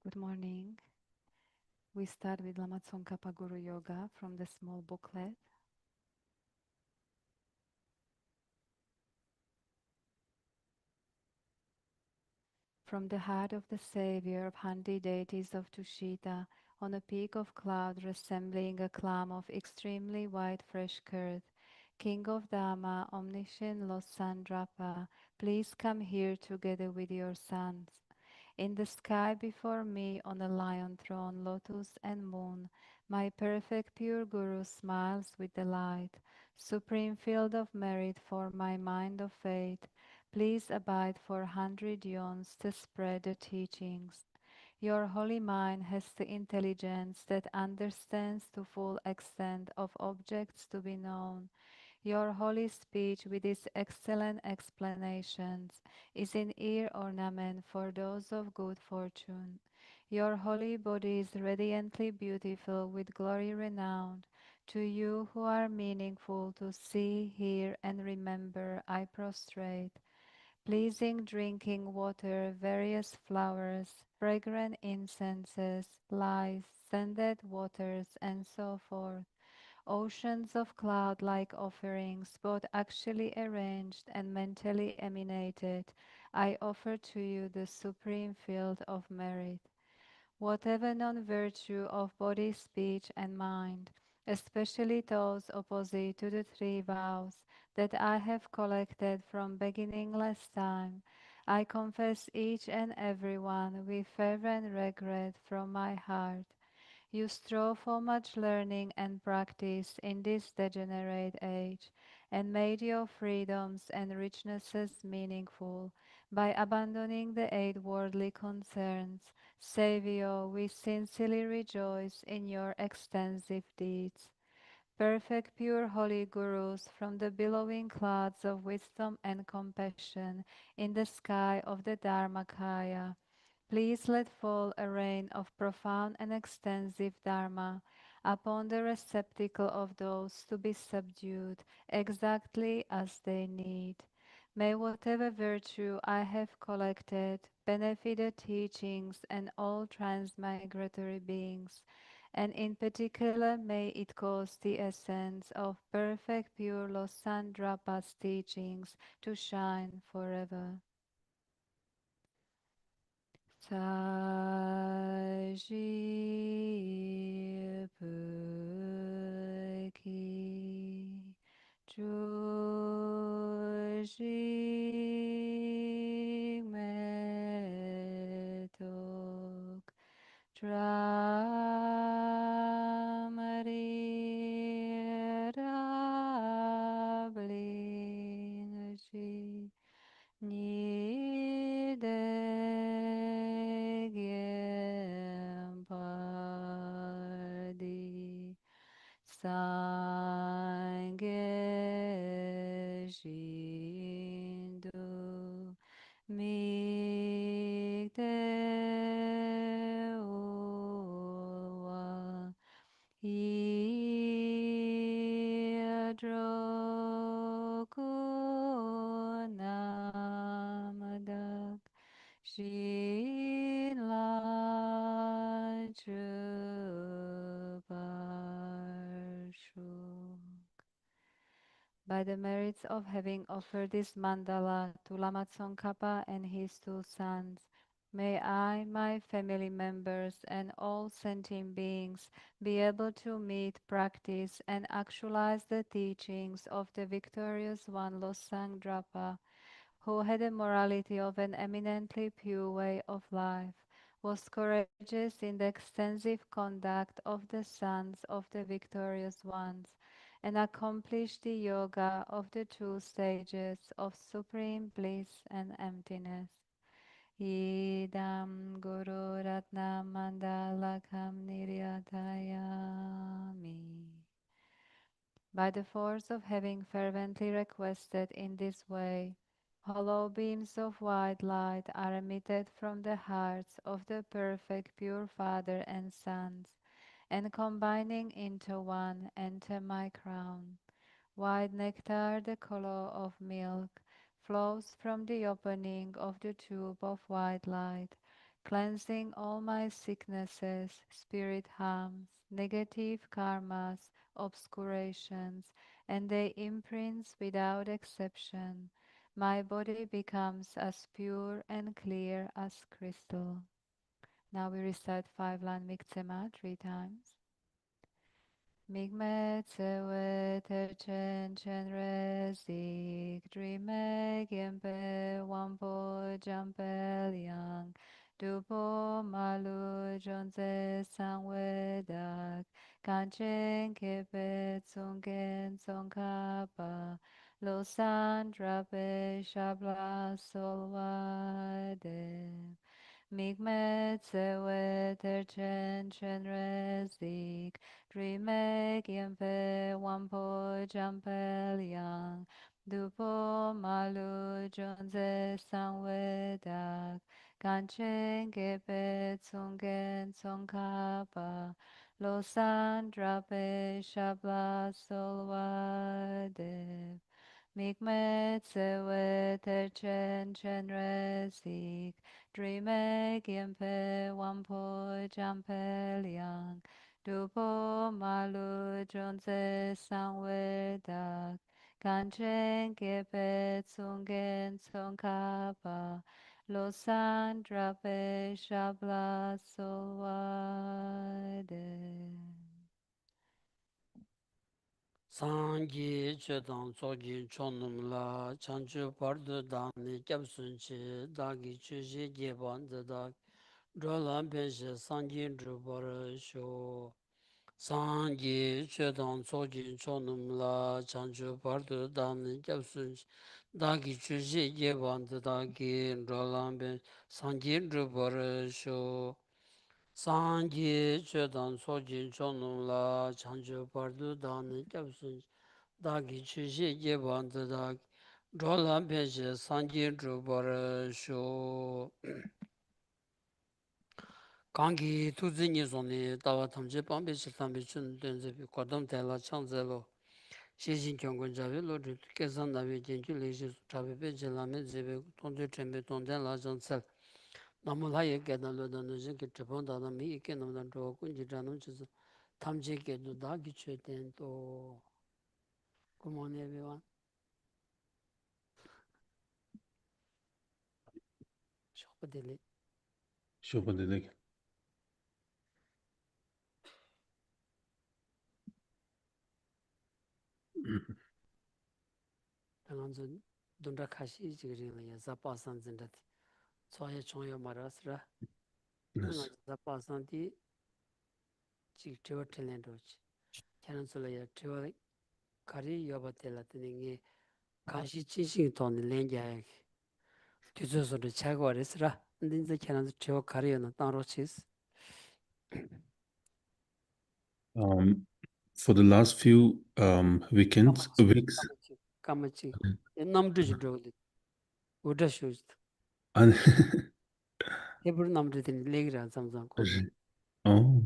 Good morning. We start with Lama Tsongkhapa Guru Yoga from the small booklet. From the heart of the Savior of 100 deities of Tushita, on a peak of cloud resembling a clam of extremely white fresh curd, King of Dharma, omniscient Losandrapa, please come here together with your sons. In the sky before me, on a lion throne, lotus and moon, my perfect pure Guru smiles with delight. Supreme field of merit for my mind of faith, please abide for 100 yawns to spread the teachings. Your holy mind has the intelligence that understands the full extent of objects to be known. Your holy speech with its excellent explanations is an ear ornament for those of good fortune. Your holy body is radiantly beautiful with glory renowned. To you who are meaningful to see, hear, and remember, I prostrate. Pleasing drinking water, various flowers, fragrant incenses, lice, scented waters, and so forth. Oceans of cloud-like offerings, both actually arranged and mentally emanated, I offer to you the supreme field of merit. Whatever non-virtue of body, speech, and mind, especially those opposite to the three vows that I have collected from beginningless time, I confess each and every one with fervent regret from my heart. You strove for much learning and practice in this degenerate age, and made your freedoms and richnesses meaningful by abandoning the eight worldly concerns. Saviour, we sincerely rejoice in your extensive deeds. Perfect, pure, holy Gurus, from the billowing clouds of wisdom and compassion in the sky of the Dharmakaya, please let fall a rain of profound and extensive Dharma upon the receptacle of those to be subdued exactly as they need. May whatever virtue I have collected benefit the teachings and all transmigratory beings, and in particular may it cause the essence of perfect pure Losandrapa's teachings to shine forever. Saji Puki Chuji Metok Dramari Rablin Nidegyampardi Sangeshindu Migdeulwa Yadrokunamadak Shilachupashu. By the merits of having offered this mandala to Lama Tsongkhapa and his two sons, may I, my family members, and all sentient beings be able to meet, practice, and actualize the teachings of the victorious one Losang Drapa, who had a morality of an eminently pure way of life, was courageous in the extensive conduct of the sons of the victorious ones, and accomplished the yoga of the two stages of supreme bliss and emptiness. Idam Guru Ratna Mandalakam Niryatayami. By the force of having fervently requested in this way, hollow beams of white light are emitted from the hearts of the perfect pure Father and Sons, and combining into one, enter my crown. White nectar, the color of milk, flows from the opening of the tube of white light, cleansing all my sicknesses, spirit harms, negative karmas, obscurations, and their imprints without exception. My body becomes as pure and clear as crystal. Now we recite 5-line Miktsema 3 times. Migme tsewe terchen chen resik dreame gempe wampo jampe liang dupo malu jonze sangwe dak kanchen kepe tsungen tsongkapa lo san drape shabla solwade Migme tsewe terchen chen resik Dreamek yempe wampo jampe liang Dupo malu jonze sangwe dak Kanchen gepe tsungen tsongkapa Lo san drape shabla solwade Mikme tsewe terchen chen resik Dreamek yempe wampo jampe liang Dupo malu jonze sangwe dak Kanchen gepe tsungen tsongkapa Lo san drape shabla solwade Sangi chedan sogi chonum la chanchu pardu dani kyabsun chi dagi chushi jeban zeda drolam penshe sangi drubar sho. Sangi chedan sogi chonum la chanchu pardu dani kyabsun chi dagi chushi jeban zeda drolam penshe sangi drubar sho. Sangi chedan sogi chonum la chanchu pardu dani kyabsun dāgi chūshī yebānta dāgi rōlā pēshē sāngjī rūpārā shō kāngi tūzī nī sōni dāwā tamchī pāmbī shī tāmbī chūn tēnzī pī kwadam tēlā chāngzē lō shēshīn kiongkōn chāvī lō rī kēsān dāwī jēnchū līshī chāvī pēchī lāmi dzībī tōndī chēmbī tōndēn lā chāng tsēl nāmu lā yé kēdā lō dā nō shīn kī chibān dādā mī yī kē nō dā rō kuñjī chā nō chī sō tamchī kē tō dāgi chū tēn tō Good morning, everyone. Shokpa Shobha Tanganzo dunda kashi jigirin ya zapasan zindati. Tsoya chongyo marasra. Tanga Yes. zapasan di jig tiwa tilen rochi. Kyananzo la ya tiwa kari yoba tela tini nge kashi chinshin toni lengya ya ki. Tizo sori chagwa resra. Ndinza kyananzo tiwa kari yana tang rochis. For the last few weeks, Kamachi. Namdu jidro. Uda shoes. and Hebrew namdu tini legira zamzam kozo. oh,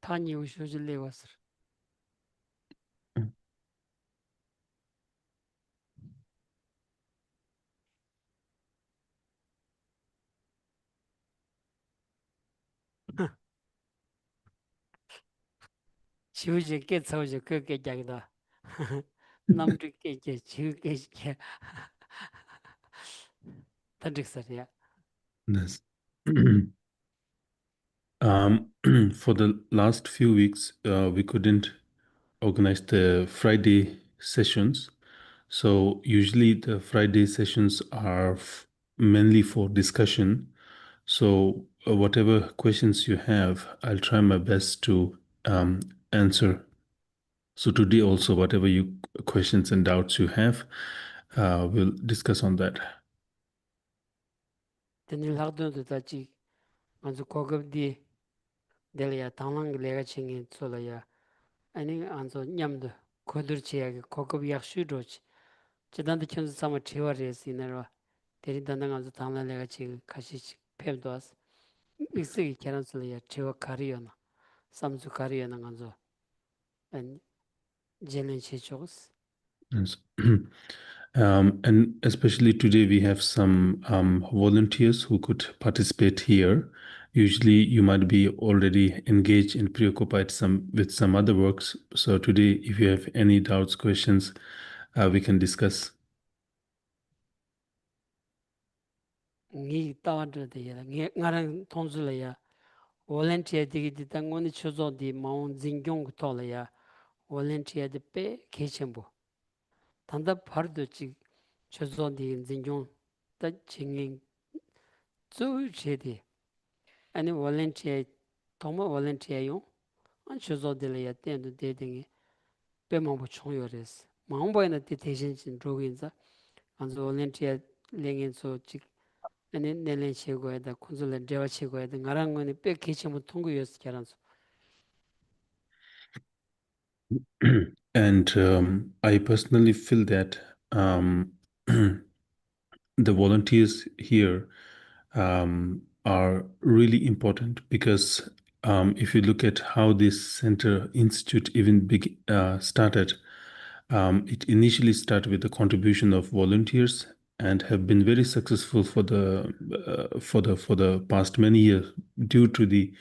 Tani ushoji lewasra. Chiuji ke tsauji ke jagda. Namdu ke chiu ke Tadrik sir, yeah. yes. For the last few weeks, we couldn't organize the Friday sessions. So usually the Friday sessions are mainly for discussion. So whatever questions you have, I'll try my best to answer. So today also, whatever you questions and doubts you have, we'll discuss on that. Tani lakdun tu tachi anzu kogab di deli ya tanglang lega chingi tsola ya ani anzu nyamdu kodur chi ya kogab yakshu rochi chidanda kyunzu sama chiwa resi narwa 대리 단당한서 당나 내가 지금 같이 폐도스 믹스기 계란슬이야 제가 가리요나 삼수 가리요나 간서 안 젤렌 치초스 Yes. And especially today, we have some volunteers who could participate here. Usually, you might be already engaged and preoccupied with some other works. So today, if you have any doubts, questions, we can discuss. 니 따와드데야 니 나랑 통술이야 volunteer 디기 당원이 초조디 마운 진경 토라야 volunteer 데페 케쳔보 단다 파르도 지 초조디 진경 다 징잉 주체디 아니 volunteer 도모 volunteer요 안 초조디래야 텐도 데딩이 빼먹고 총요레스 마음보에는 대신 진 로그인자 안서 volunteer 랭인소 지 아니 내년 치고에다 콘솔레 대화 치고에다 나랑 거는 백 개체모 통구였어 계란소 And I personally feel that the volunteers here are really important because if you look at how this center institute even started, it initially started with the contribution of volunteers and have been very successful for the past many years due to the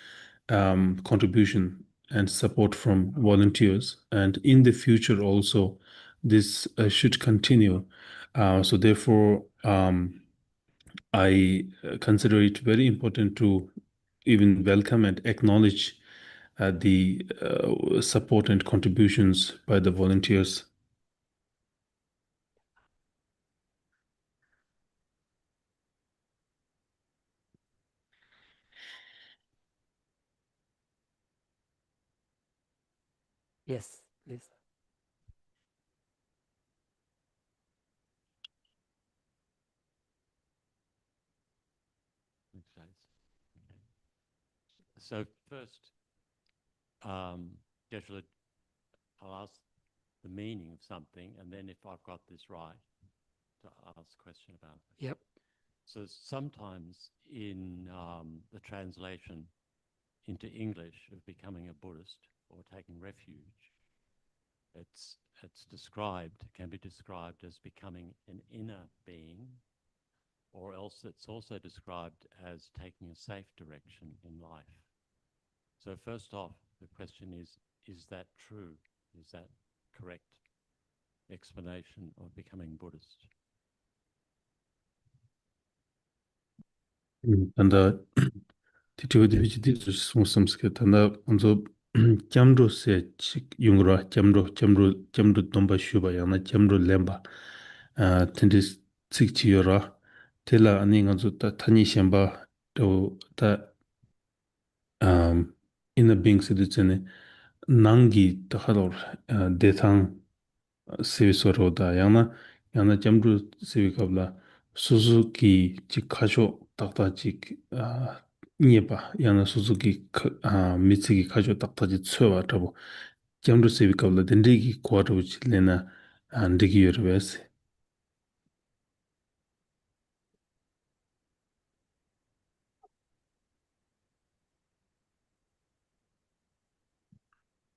contribution and support from volunteers. And in the future also, this should continue. So therefore, I consider it very important to even welcome and acknowledge the support and contributions by the volunteers. yes please Okay. So first, Geshe, I'll ask the meaning of something, and then if I've got this right, to ask a question about it. yep So sometimes in the translation into English of becoming a Buddhist or taking refuge, it's described, can be described as becoming an inner being, or else it's also described as taking a safe direction in life. So first off, the question is that true? Is that correct explanation of becoming Buddhist? Tanda titiwadi vichiti samske tanda anzo chamro se chik yungra chamro domba shuba yana chamro lemba tindis tsik chi yora tela ani anzo ta tani shamba to ta inner being siduchene nangi tahalor dethang sevisoro da yana chamro sevikabla Suzuki chikajo takta chik nyeba yana Suzuki mitsigi kajo takta chik tsuwa tabo jamru sevi kabla dendegi kwa tabo chik lena ndegi yorwesi.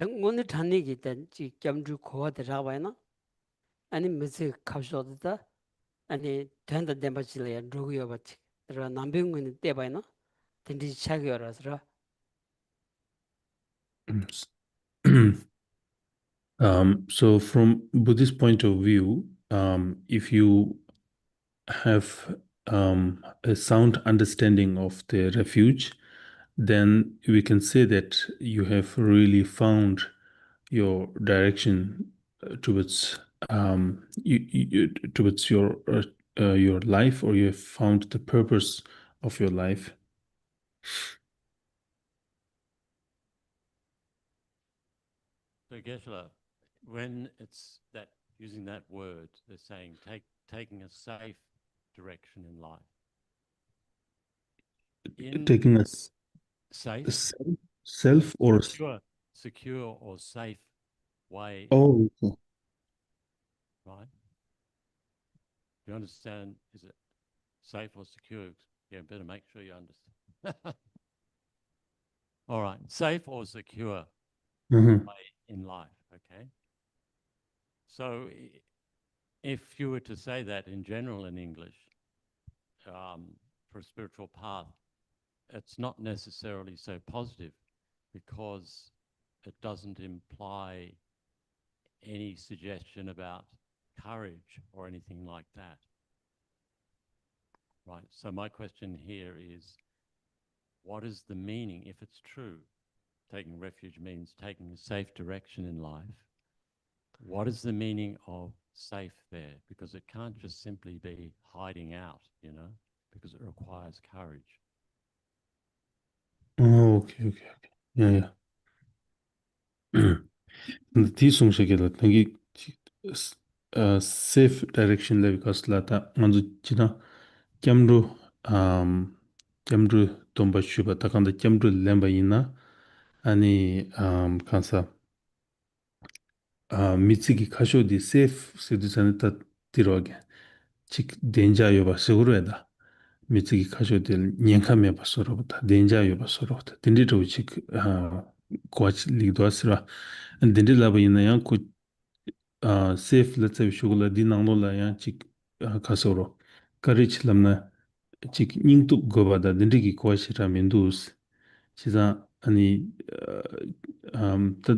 오늘 단위기 때지 겸주 고와드 라바이나 아니 무슨 갑쇼다 아니 된다 덴바질이야 누구여 봤지 그러 남병군이 때바이나 든지 차기여라서 So from Buddhist point of view, if you have a sound understanding of the refuge, then we can say that you have really found your direction towards towards your life, or you have found the purpose of your life. So Geshe, when it's that using that word, they're saying taking a safe direction in life. In Taking a safe, self or secure or safe way, oh, right? Do you understand? Is it safe or secure. Yeah, better make sure you understand. All right, safe or secure Mm-hmm. way in life, okay? So if you were to say that in general in English, for a spiritual path, it's not necessarily so positive because it doesn't imply any suggestion about courage or anything like that. Right. So my question here is, what is the meaning, if it's true, taking refuge means taking a safe direction in life? What is the meaning of safe there? Because it can't just simply be hiding out, you know, because it requires courage. Oh, okay, okay, okay. Yeah, yeah. 근데 뒤숭식이라 되게 safe direction level 가슬라다 먼저 지나 캠루 캠루 돈바 슈바 타칸다 캠루 렘바이나 아니 칸사 미치기 카쇼디 safe 세두산타 티로게 직 덴자 요바 세우르에다 미치기 카쇼디 년카메 바소로부터 덴자 요바 소로부터 덴디로 직 고아치 리도스라 덴딜라바이나 양 safe let's say shugula di nanglo la ya chik kasoro courage lamna chik ningtu goba da dindi ki kwashira mendus chiza ani ta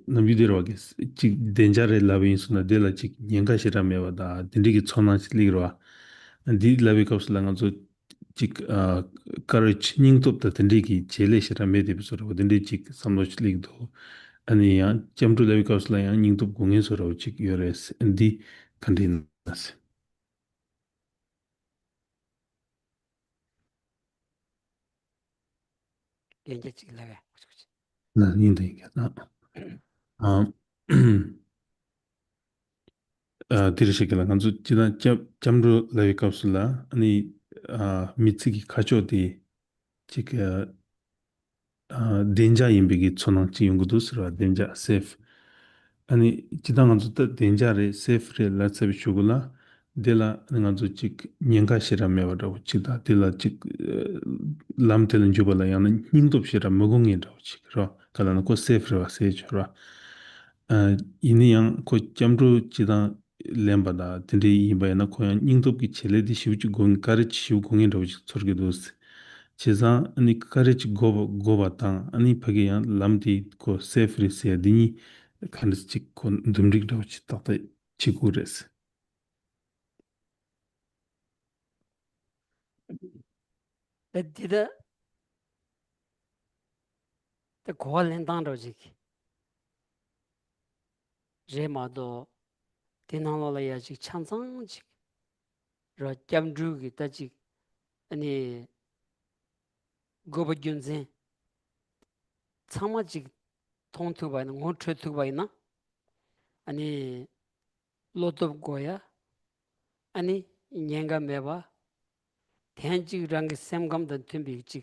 nambidero ges chik denjare labi suna de la chik nyenga shira mewa da dindi ki chona chligro di labi kapsula nga zo chik courage ningtu da dindi ki chele shira me de bisoro dindi chik samlo chligdo 아니 야 점도 레비 카우스라 야 닝도 공연서로 직 요레스 인디 컨디너스 genje chiglaga 나 닌데 이게 아 디르시kel라 간주 지나 점도 레비 카우스라 아니 미츠기 카조디 직 덴자 임비기 촌낭치 연구도스라 덴자 세프 아니 지당한 좋다 덴자레 세프레 라츠비 슈글라 델라 nga zo chik nyenga shira mewa raw chida dila chik lamtel njubala yana ningdop shira mugungi raw chik raw kala na ko safe rawa sej raw ini yang ko jamru chida lemba da dindi yinba yana ko yang ningdop ki chele di shivuchi gongi kare chi shivu gongi raw chik tsorgi dos chiza ani kare chi goba tang ani pagi yang lamdi ko safe ri siya dini kandas chik ko ndumrik raw chik takta chiku res dida the goal and down logic je ma do tinalo la ya ji chansang ji ro jam ju gi ta ji ani go ba gyun zen chama ji tong tu ba na ngo chhe tu ba na ani lo to go ya ani nyenga me ba ten ji rang sem gam da tum bi ji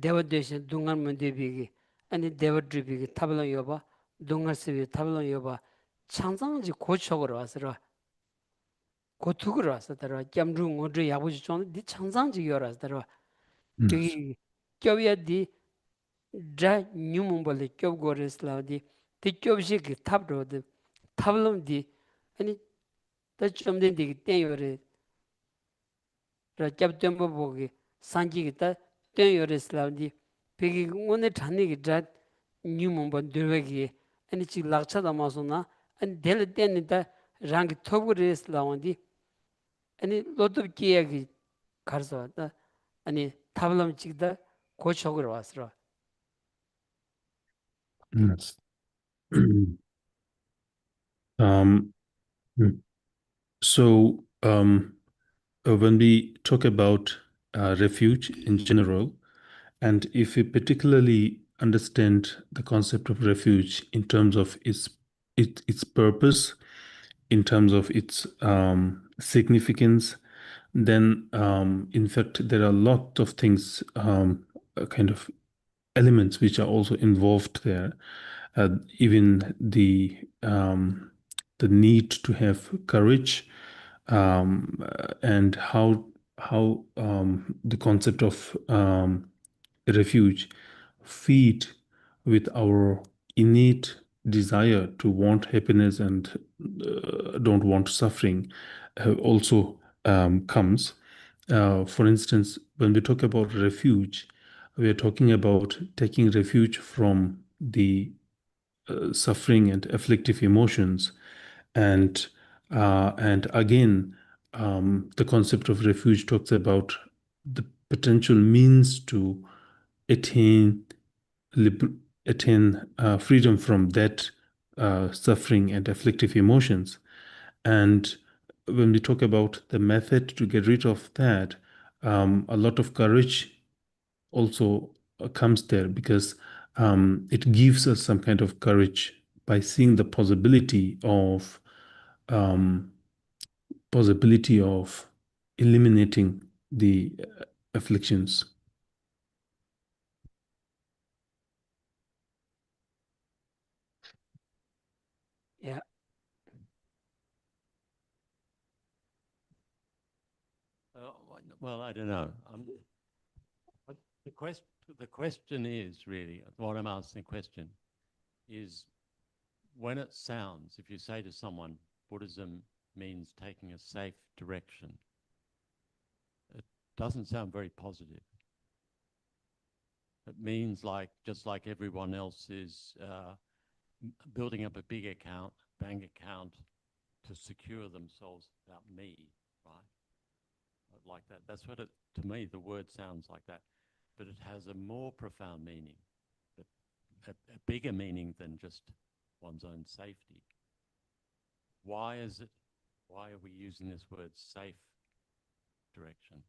데버데션 동안 문제비기 아니 데버드비기 타블로 여봐 동아스비 타블로 여봐 창상지 고척으로 와서라 고투으로 와서더라 겸중 어제 야부지 좀네 창상지 열어서더라 저기 껴야디 자 뉴몬벌레 껴고레슬라디 티껴비시 그 탑로드 타블롬디 아니 더 된디 땡요레 라 잡점보 보기 산지기다 땡요레슬라디 베기 오늘 잔니기 자 뉴몬번 드베기 아니 지 락차다 마소나 아니 델 땡니다 랑기 토브레슬라원디 아니 로드 기야기 가르서다 아니 타블럼 찍다 고척으로 왔어. Yes. um mm. So when we talk about refuge in general, and if we particularly understand the concept of refuge in terms of its purpose, in terms of its significance, then in fact there are a lot of things, kind of elements which are also involved there. Even the need to have courage, and how the concept of refuge feed with our innate desire to want happiness and don't want suffering also comes. For instance, when we talk about refuge, we are talking about taking refuge from the suffering and afflictive emotions, and again, the concept of refuge talks about the potential means to attain freedom from that suffering and afflictive emotions. And when we talk about the method to get rid of that, a lot of courage also comes there, because it gives us some kind of courage by seeing the um, possibility of eliminating the afflictions. Yeah. Well, I don't know. But the question is really what I'm asking. The question is, when it sounds, if you say to someone, Buddhism means taking a safe direction, it doesn't sound very positive. It means just like everyone else is building up a big bank account to secure themselves without me, right? Like that. That's what to me, the word sounds like that. But it has a more profound meaning, a bigger meaning than just one's own safety. Why are we using this word safe direction?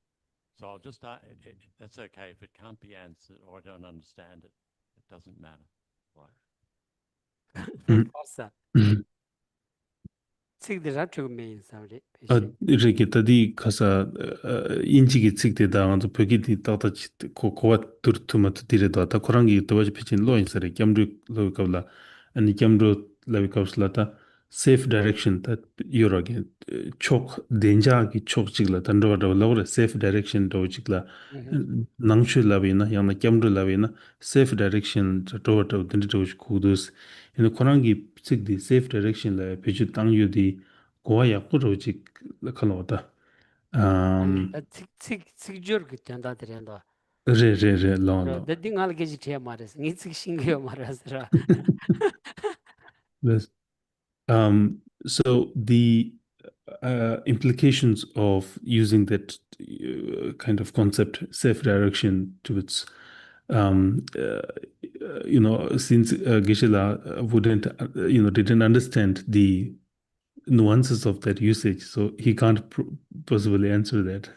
So I'll just, that's okay. If it can't be answered or I don't understand it, it doesn't matter, right? Mm. Kosa. Mm. Tsikdira chuk mean samri. Riki tadi kasa inchi ki tsikde da nganzo pyoki di tata kowa tuma dire da ta korangi tawaji pichin lo insari kiamru lo kawla ani kiamru lawi kawsla ta safe direction ta yoro again chok denja ki chok chigla tanro wa lawra safe direction do chigla nangshu lawi na yana kiamru lawi na safe direction to to dindi to kudus ina korangi tsikdi safe direction la pichu tangyu di kowa yakku ro chik kalawata. Ani, tsikjur ki tanda tirenda. Re, long, long. Da dingal geji tiya maras. Ngi tsik shingyo maras ra. Yes. So the implications of using that kind of concept, safe direction, to its, since Geshe wouldn't, didn't understand the nuances of that usage, so he can't possibly answer that.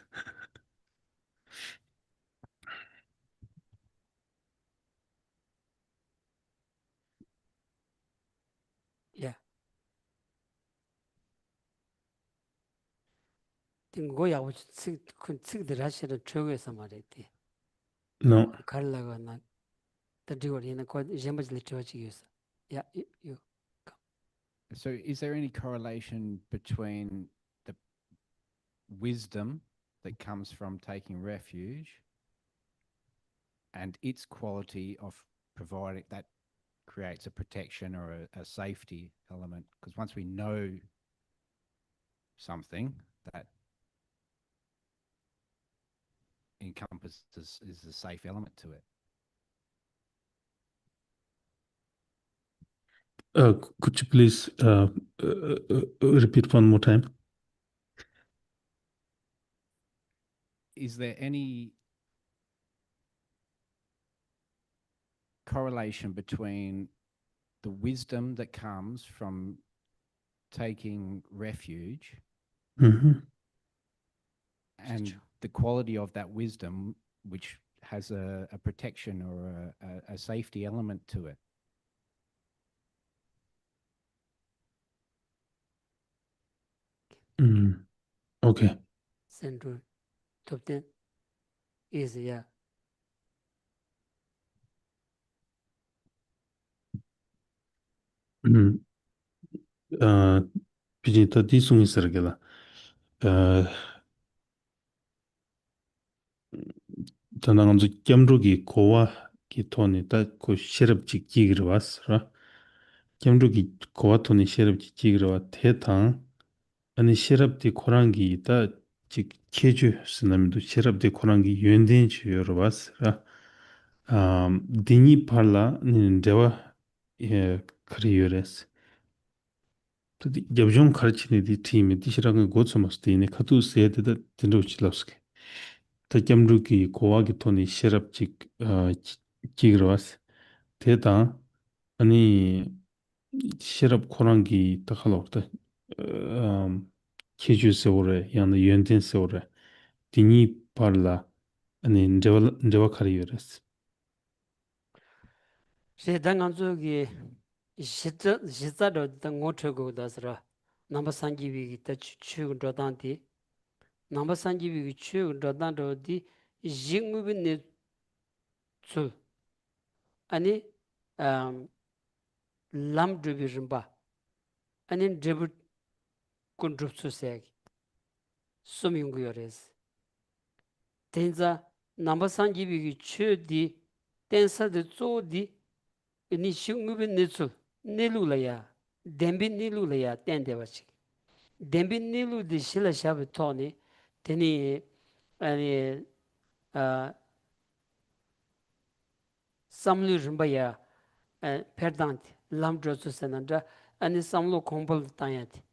Yeah. Tingo ya wuch tsikdira shira chugwe samari ti. No. Karlaga na. The diwa yana kwa jembaj li chua chigisa. Yeah, you. So is there any correlation between the wisdom that comes from taking refuge and its quality of providing that creates a protection or a safety element? Because once we know something, that encompasses is a safe element to it. Could you please repeat one more time? Is there any correlation between the wisdom that comes from taking refuge Mm-hmm. and the quality of that wisdom, which has a protection or a safety element to it? Okay. Central. Top 10. Easy, yeah. Piji ta di sungi sargala. tanang amzu kiamrugi kowa ki toni ta ko sherab chik jigirwas, ra? Kiamrugi kowa toni sherab chik jigirwa te tang, ani sherab di korangi ta chik keju sinamidu sherab di korangi yuenden chi yorwas, ra? Dini parla nini dewa kari yores. Tadi gyabzhong karchini di timi di shiranga gotsamas di ini katu seyade da dindu uchilawski. Ta kiamrugi kowa ki toni sherab chik jigirwas. Te tang, ani sherab korangi takhalawda keju sewore, yana yuenden sewore. Dini parla ani ndewa kari yores. 세당한쪽이 시자로 당 고쳐고 다스라 남바산기비 다 추추 도단디 남바산기비 추 도단도디 징무빈네 출 아니 람드비름바 아니 드부 콘드룹수세기 소밍구요레스 텐자 남바산기비 추디 댄사드 쪼디 ni shungbi nitsul nilu la ya dembi nilu la ya tende wachi dembi nilu di shila shabi toni teni ani samlu rimba ya perdanti lamdro su senanda ani samlu kompol tanyati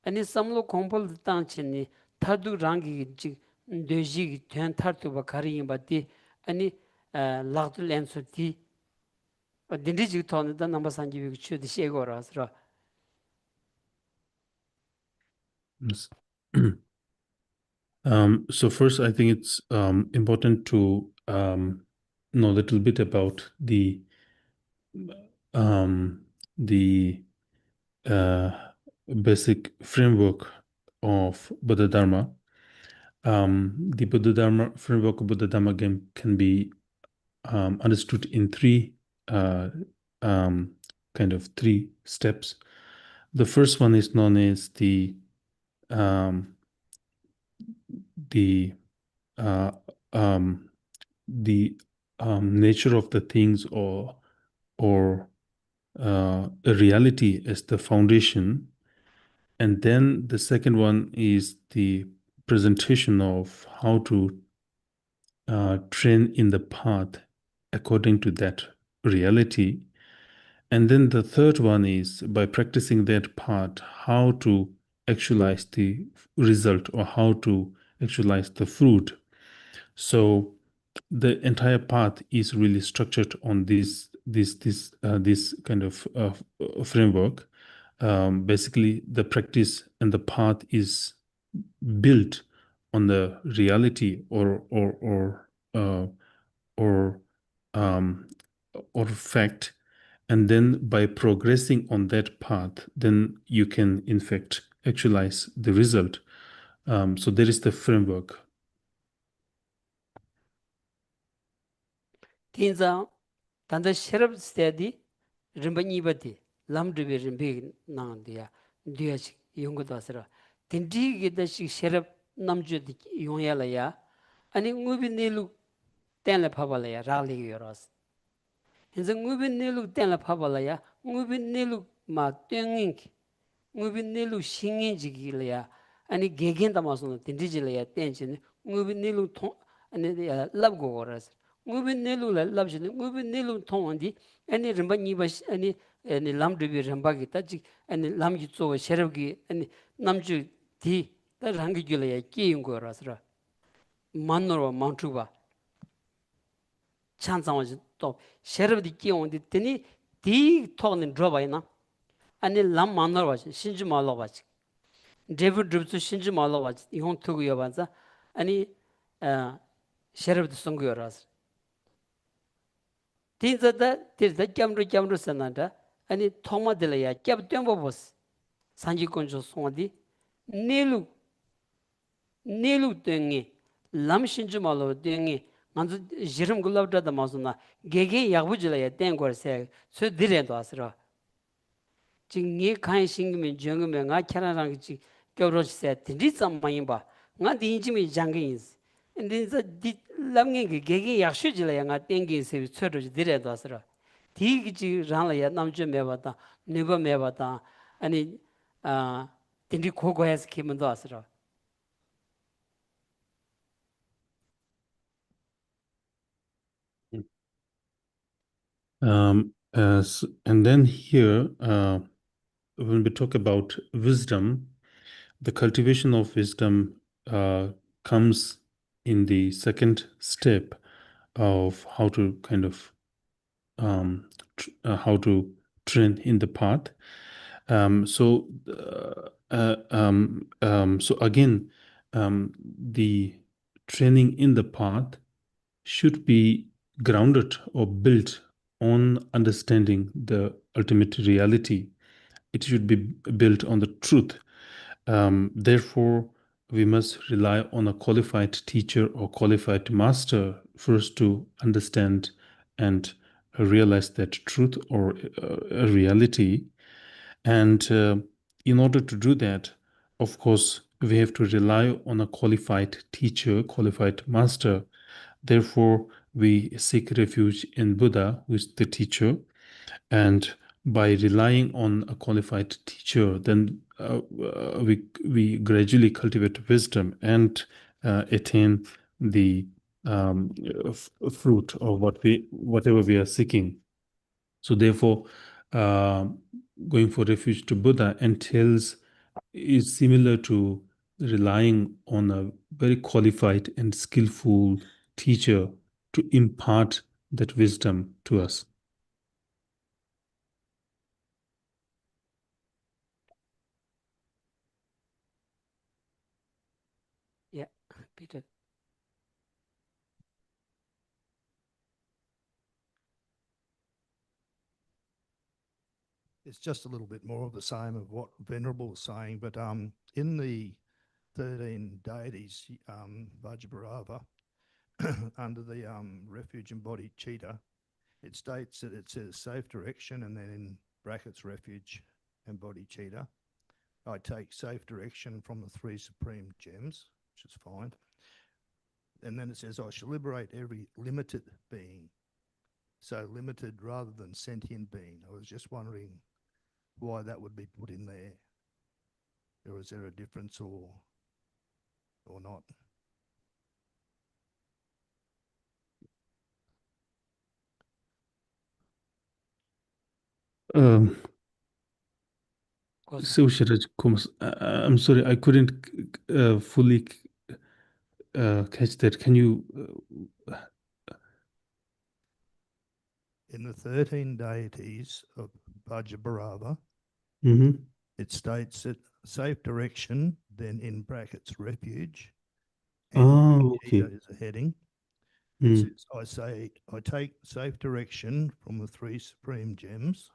ani samlu kompol tanchini tadu rangi ji doji gi ten tartu ba kari yimba di ani lagdu lensu di dindijic tone da number sanjibi chu di shego rasra Yes. So first, I think it's important to know a little bit about the basic framework of Buddha Dharma. The Buddha Dharma framework of Buddha Dharma can be understood in three three steps. The first one is known as the nature of the things, or a reality as the foundation. And then the second one is the presentation of how to train in the path according to that reality. And then the third one is, by practicing that path, how to actualize the result, or how to actualize the fruit. So the entire path is really structured on this kind of framework. Basically, the practice and the path is built on the reality or fact, and then by progressing on that path, then you can in fact actualize the result. So there is the framework. tinza tanda sherab steady rimbani bati lamdbi rimbi nandia diach yungu dasra tindi gi da shi sherab namju di yongya ya ani ngubi nilu tenla phabala ya rali yoras hinza ngubi nilu tenla phabala ya ngubi nilu ma tenging ngubi nilu shingin jigila ya ani gegen tamasuna tindijila ya tenjini ngubi nilu thong ani labgo horas ngubi nilu la labjini ngubi nilu thongandi ani rimba niba ani lamdubi rimba gi taji ani lamgi tso sherabgi ani namju di ta rangi gila ya kiyungo horasra mannorwa mangchuba chanzangwa to sherabdi kiyondi tini di thogni drobayna 아니 람 만나러 와지 신지 말러 와지 데브 드브스 신지 말러 와지 이혼 투고요 반자 아니 셰르브드 송고요라스 딘자다 딜다 cam로 선난다 아니 토마들이야 캡 템보보스 산지콘조 송디 닐루 땡이 람 신지 말러 땡이 만주 지름 글럽다다 마스나 게게 야부질이야 땡거세 소 디레도 아스라 징이 칸 신기면 정으면 아 캐나랑 지 겨로지 세 딘지 쌈마인 봐 nga din ji mi jang yin ndi za di lam nge ge ge yak shu ji la nga teng ge se chö ro ji dire da sra di gi ji ran la ya nam ju me ba ta ne ba me ba ta ani 딘지 ko go es ki mun da sra And then here, when we talk about wisdom, the cultivation of wisdom comes in the second step of how to kind of how to train in the path. So again, the training in the path should be grounded or built on understanding the ultimate reality. It should be built on the truth. Therefore, we must rely on a qualified teacher or qualified master first to understand and realize that truth or a reality. And in order to do that, of course, we have to rely on a qualified teacher, qualified master. Therefore, we seek refuge in Buddha, who is the teacher. And by relying on a qualified teacher, then we gradually cultivate wisdom and attain the fruit of whatever we are seeking. So therefore, uh, going for refuge to Buddha entails is similar to relying on a very qualified and skillful teacher to impart that wisdom to us. yeah Peter It's just a little bit more of the same of what Venerable was saying, but in the 13 deities, Vajraparava, under the refuge and body cheetah, it states that it says safe direction and then in brackets refuge and body cheetah. I take safe direction from the three supreme gems, which is fine. And then it says, I shall liberate every limited being. So limited rather than sentient being. I was just wondering why that would be put in there. Or is there a difference or not? So Shiraj, I'm sorry, I couldn't fully catch that. Can you? In the 13 deities of Vajraparava, Mhm. it states that safe direction, then in brackets refuge, and Oh, okay. cheetah is a heading. Mm. I take safe direction from the three supreme gems.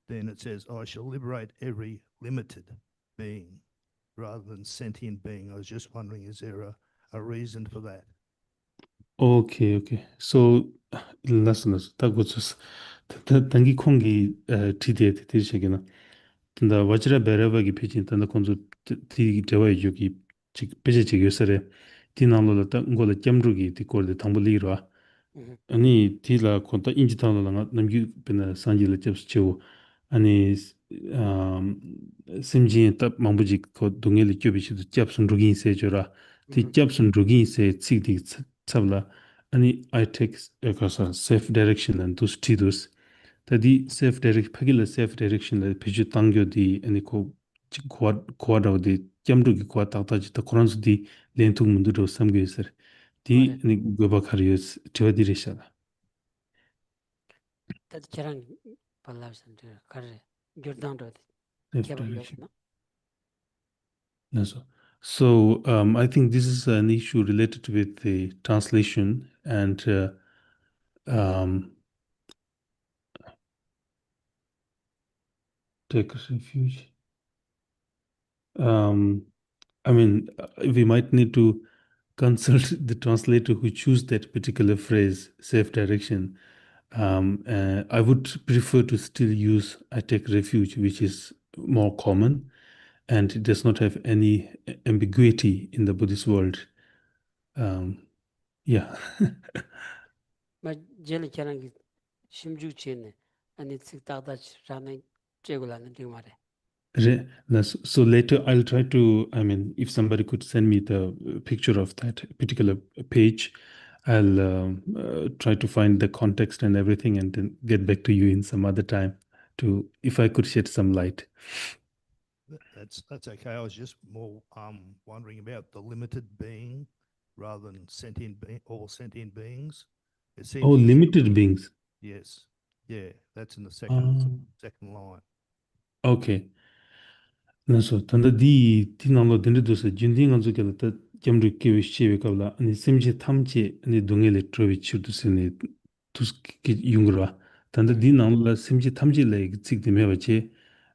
Then it says, I shall liberate every limited being rather than sentient being. I was just wondering, is there a reason for that? Okay. So, listen, that was just tangi kongi TD shigina. Tanda Vajra Bhairava pichin tanda konzo ti dewa yuki peche chigi yusare. Ti namlo la ta ngola kiamru gi ti korde tangbo liirwa. Ani ti la konta inji tanglo la nga namgyu pina sanji la chabs chewo. Ani simji tab mambuji ko dungi li kyo bishi tu chabsun rugin se jora. Ti chabsun rugin se tsik di tsabla. Ani I take safe direction and dus tidus. Tadi safe direction, pagila safe direction la piju tangyo di ani ko kuwa daw di kiamru ki kuwa takta jita Kuransu di lentuk mundu daw samgyo yisar. Di ani goba kariyo tiwa diri shala. tad charang palav san kare gyurdang do Safe keba yo direction. no Yes. So I think this is an issue related with the translation and um, take refuge. I mean, we might need to consult the translator who choose that particular phrase, safe direction. I would prefer to still use I take refuge, which is more common. and it does not have any ambiguity in the Buddhist world. Yeah. 마 제일 캐는 심주 체네 아니 식다다 라는 제고라는 데 말에. So later I'll try to, I mean, if somebody could send me the picture of that particular page, I'll try to find the context and everything and then get back to you in some other time to, if I could shed some light. That's okay. I was just more wondering about the limited being rather than all sentient beings. It seems Oh, limited beings. yes. Yeah, that's in the Ah. second line. Okay. So tanda di nanglo dindu dosa jundi nganzo kala ta jamru kewe shewe kabla ani simche thamche ani dunge le trowe chudu sene tus ki yungurwa. Tanda di nanglo la simche thamche la ik tsik di mewa che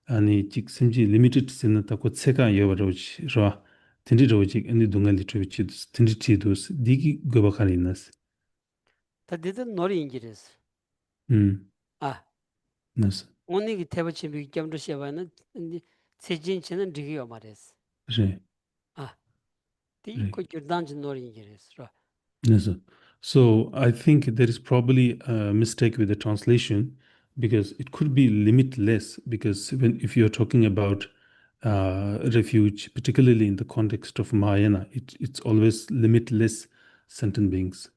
ani chik simche limited sene ta ko tseka yewa rawa tindi rawa chik ani dunge le trowe chudu tindi chidus di ki goba khani inas. 다 데든 놀이 인기레스. 아, Nas. 오늘 그 대버치 미 겸도 시바는 세진치는 리기요 말레스. Re. 아, 디 고교단지 놀이 인기레스. Yes, sir. So I think there is probably a mistake with the translation because it could be limitless because if you're talking about refuge, particularly in the context of Mahayana, it's always limitless sentient beings.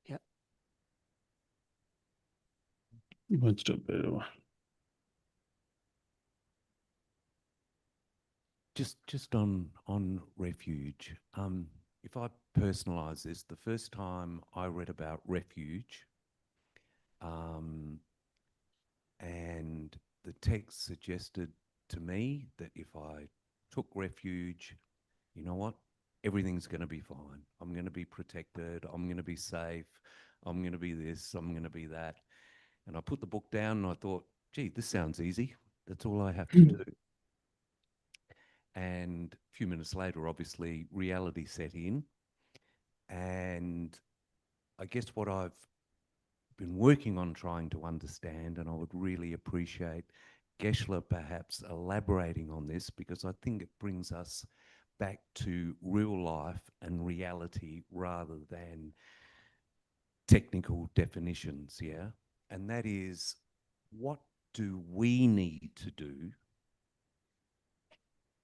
Yeah. Much better. Just on refuge, if I personalize this, the first time I read about refuge, and the text suggested to me that if I took refuge, you know what, everything's going to be fine. I'm going to be protected. I'm going to be safe. I'm going to be this. I'm going to be that. And I put the book down and I thought, gee, this sounds easy. That's all I have to do. And a few minutes later, obviously, reality set in. And I guess what I've been working on trying to understand, and I would really appreciate Geshe perhaps elaborating on this, because I think it brings us back to real life and reality rather than technical definitions, yeah? And that is, what do we need to do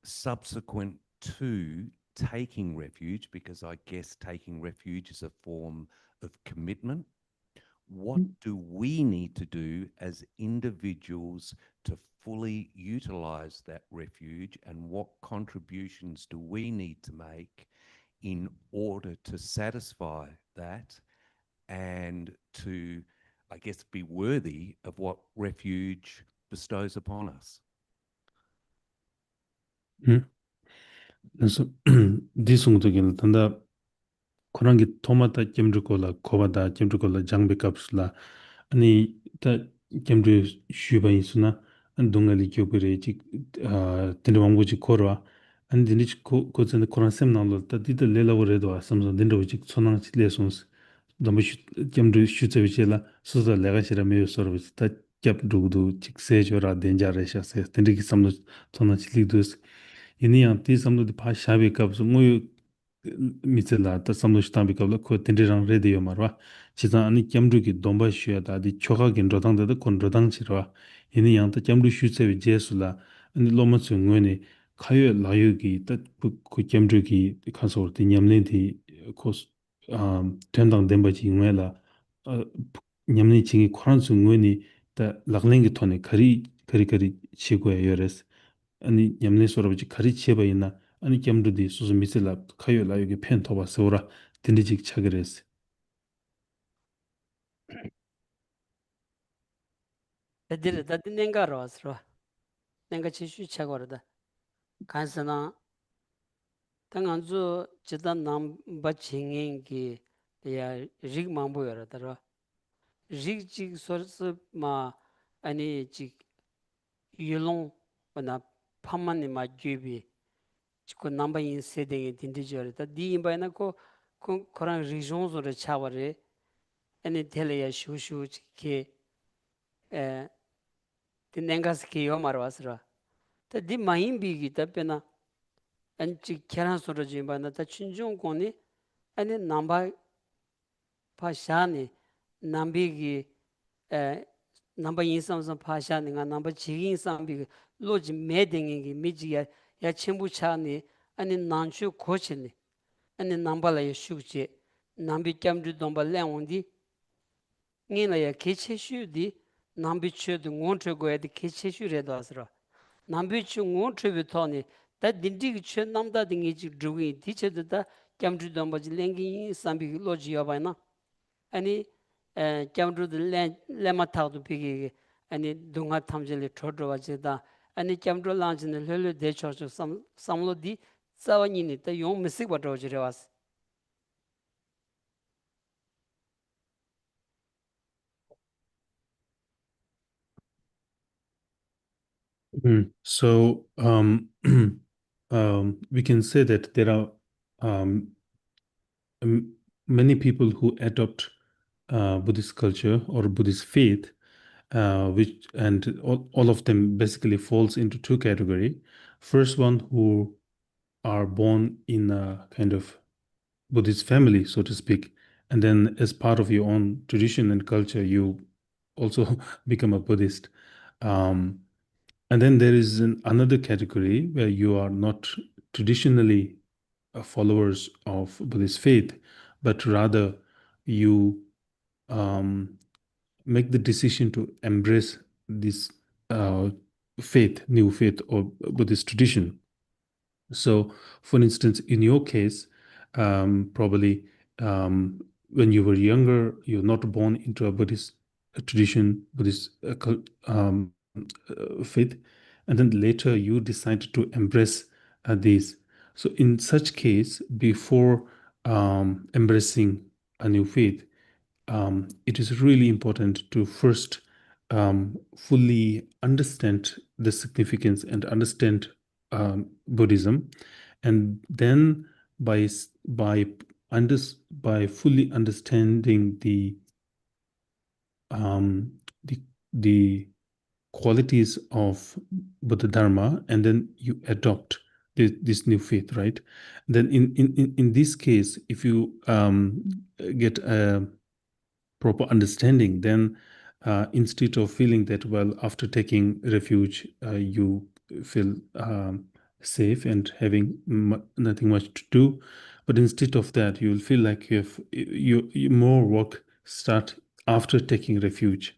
subsequent to taking refuge, because I guess taking refuge is a form of commitment. What do we need to do as individuals to fully utilize that refuge, and what contributions do we need to make in order to satisfy that and to, I guess, be worthy of what refuge bestows upon us? 그래서 디송도긴 단다 코랑기 토마타 gemrukola kovada gemrukola jangbe kapsula ani ta gemru shuba isuna an dongali kyobere chi tinwanggo chi korwa an dinich ko zen koran sem nalo ta dida lela woredo asamzo dinro chi sonang chi lesons dambu gemru shutse bichela soza lega shira meyo sorbo ta kyap dugdu chi sejora denjare sha se tindiki samlo sonang chi ligdus ini yang ti samlo di pa shabe kapsu ngoyo 미셀라 다 삼노시탄비 갑라 코 텐디랑 레디오 마르와 지산 아니 겸루기 domba 쉬야다 디 초가긴 로당데도 콘 로당 치르와 이니 양다 겸루 슈체비 제술라 아니 로마츠 응외니 카요 라유기 따그 겸루기 칸소 디 냠네디 코스 텐당 덴바지 응외라 냠네 징이 코란스 응외니 다 락랭기 토네 카리 치고야 요레스 아니 냠네 소라지 카리 치에바 있나 아니 겸르디 수수 미슬라 카요라 여기 펜 토바 세우라 딘디직 차그레스 데들 다디 nen가로 왔어. nen가 지슈 차고르다. 간스나 당한주 지단 남바 칭행기 야 릭망보여라더라. 릭직 소스 마 아니 직 유롱 나 파만니 마 규비 그 남바 인세딩이 딘디저다 디임바이나 코 코란 리존즈를 차와레 아니 텔레야 슈슈 게 di nengas ki yo marwasra ta di mahim bigi ta pena an chi kyaran sura jimba na ta chunjung koni ani namba pa shani nambi gi namba yinsam sam pa shani nga namba chigi yinsam bigi loji medengi gi miji ya chenpu chani ani nanchu kochini ani namba la ya shukche nambi kyamdu domba lenwandi ngina ya keche shu di nambi chu di ngontre goya di keche shu redo asra nambi chu ngontre bi toni da dindi ki chu namda di ngi chik drugi di che da kyamdu domba ji lengi yin sambi loji yobay na ani kyamdu di lema tagdu pigi ani dunga tamjili chodro wachi da ani kyamdu lanchi ni lulu de chocho samlo di tsawa nini da yung misik wa droji rewas. So we can say that there are many people who adopt Buddhist culture or Buddhist faith, which and all of them basically falls into two category. First one who are born in a kind of Buddhist family, so to speak, and then as part of your own tradition and culture, you also become a Buddhist. And then there is another category where you are not traditionally followers of Buddhist faith, but rather you make the decision to embrace this faith, new faith or Buddhist tradition. So, for instance, in your case, probably when you were younger, you're not born into a Buddhist tradition, Buddhist faith, and then later you decided to embrace these. So, in such case, before embracing a new faith, it is really important to first fully understand the significance and understand Buddhism, and then by by fully understanding um, the the qualities of Buddha Dharma, and then you adopt this new faith, right? Then in this case, if you get a proper understanding, then instead of feeling that, well, after taking refuge, you feel safe and having nothing much to do, but instead of that, you will feel like you more work start after taking refuge.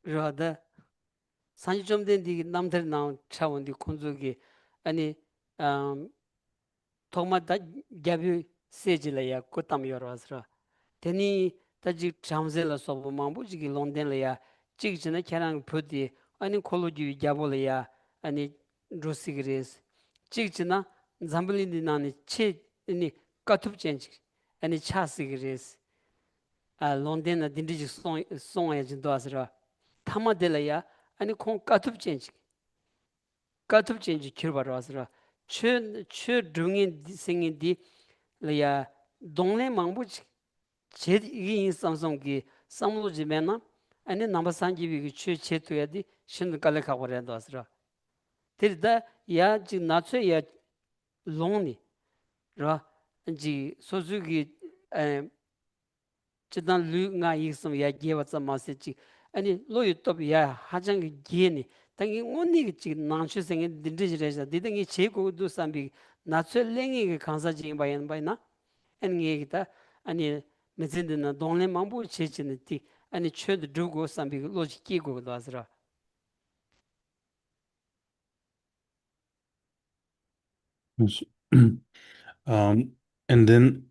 Rada 산지 좀 된 뒤 남들 나온 차원디 콘족이 아니 도마다 갸비 세질이야 고탐 여러스라 데니 다지 잠젤라 소보 망부지기 론덴레야 지기전에 캐랑 표디 아니 콜로지 갸볼이야 아니 로시그레스 지기전에 잠블린디나니 치 아니 까투브첸지 아니 차시그레스 아 론덴나 딘디지 송야 진도아스라 타마델레야 아니 콩 까투브첸지 큐바라스라 최 둥인 생인디 레야 동네 망부지 제 이게 삼성기 삼로지메나 아니 남바산지비 최체토야디 신도 갈래카고래도 아스라 들다 야지 나츠야 롱니 지 소주기 지단 류가 있으면 야 개와서 마세지 아니 로유톱이야 하장기 기니 당이 온니 지금 난슈생이 딘디지레자 디등이 제고도 삼비 나츠랭이 강사지 바연 바이나 엔게기다 아니 메진드나 동네 망부 체치는티 아니 최드 두고 삼비 로지 끼고도 하스라 Yes. And then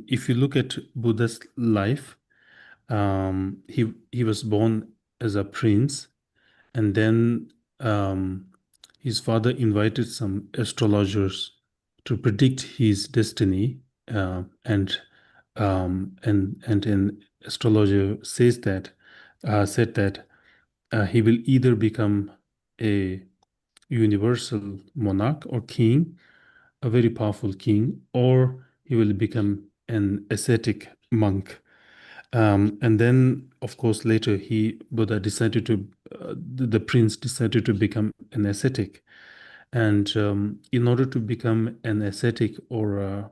if you look at Buddha's life, he was born as a prince, and then his father invited some astrologers to predict his destiny, and an astrologer said that he will either become a universal monarch or king, a very powerful king, or he will become an ascetic monk. And then, of course, later Buddha decided to, the prince decided to become an ascetic. And in order to become an ascetic or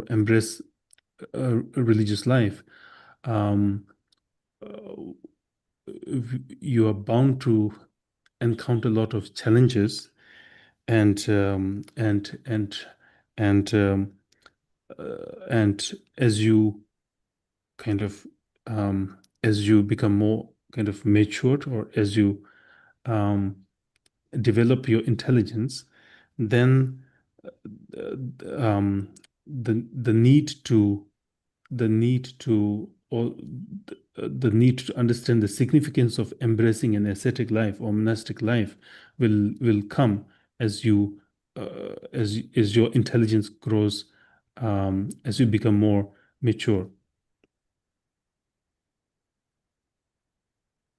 embrace a religious life, um, you are bound to encounter a lot of challenges, and and um, and as you kind of as you become more kind of matured, or as you um, develop your intelligence, then um, the need to the need to or the need to understand the significance of embracing an ascetic life or monastic life will come as you as your intelligence grows, as you become more mature.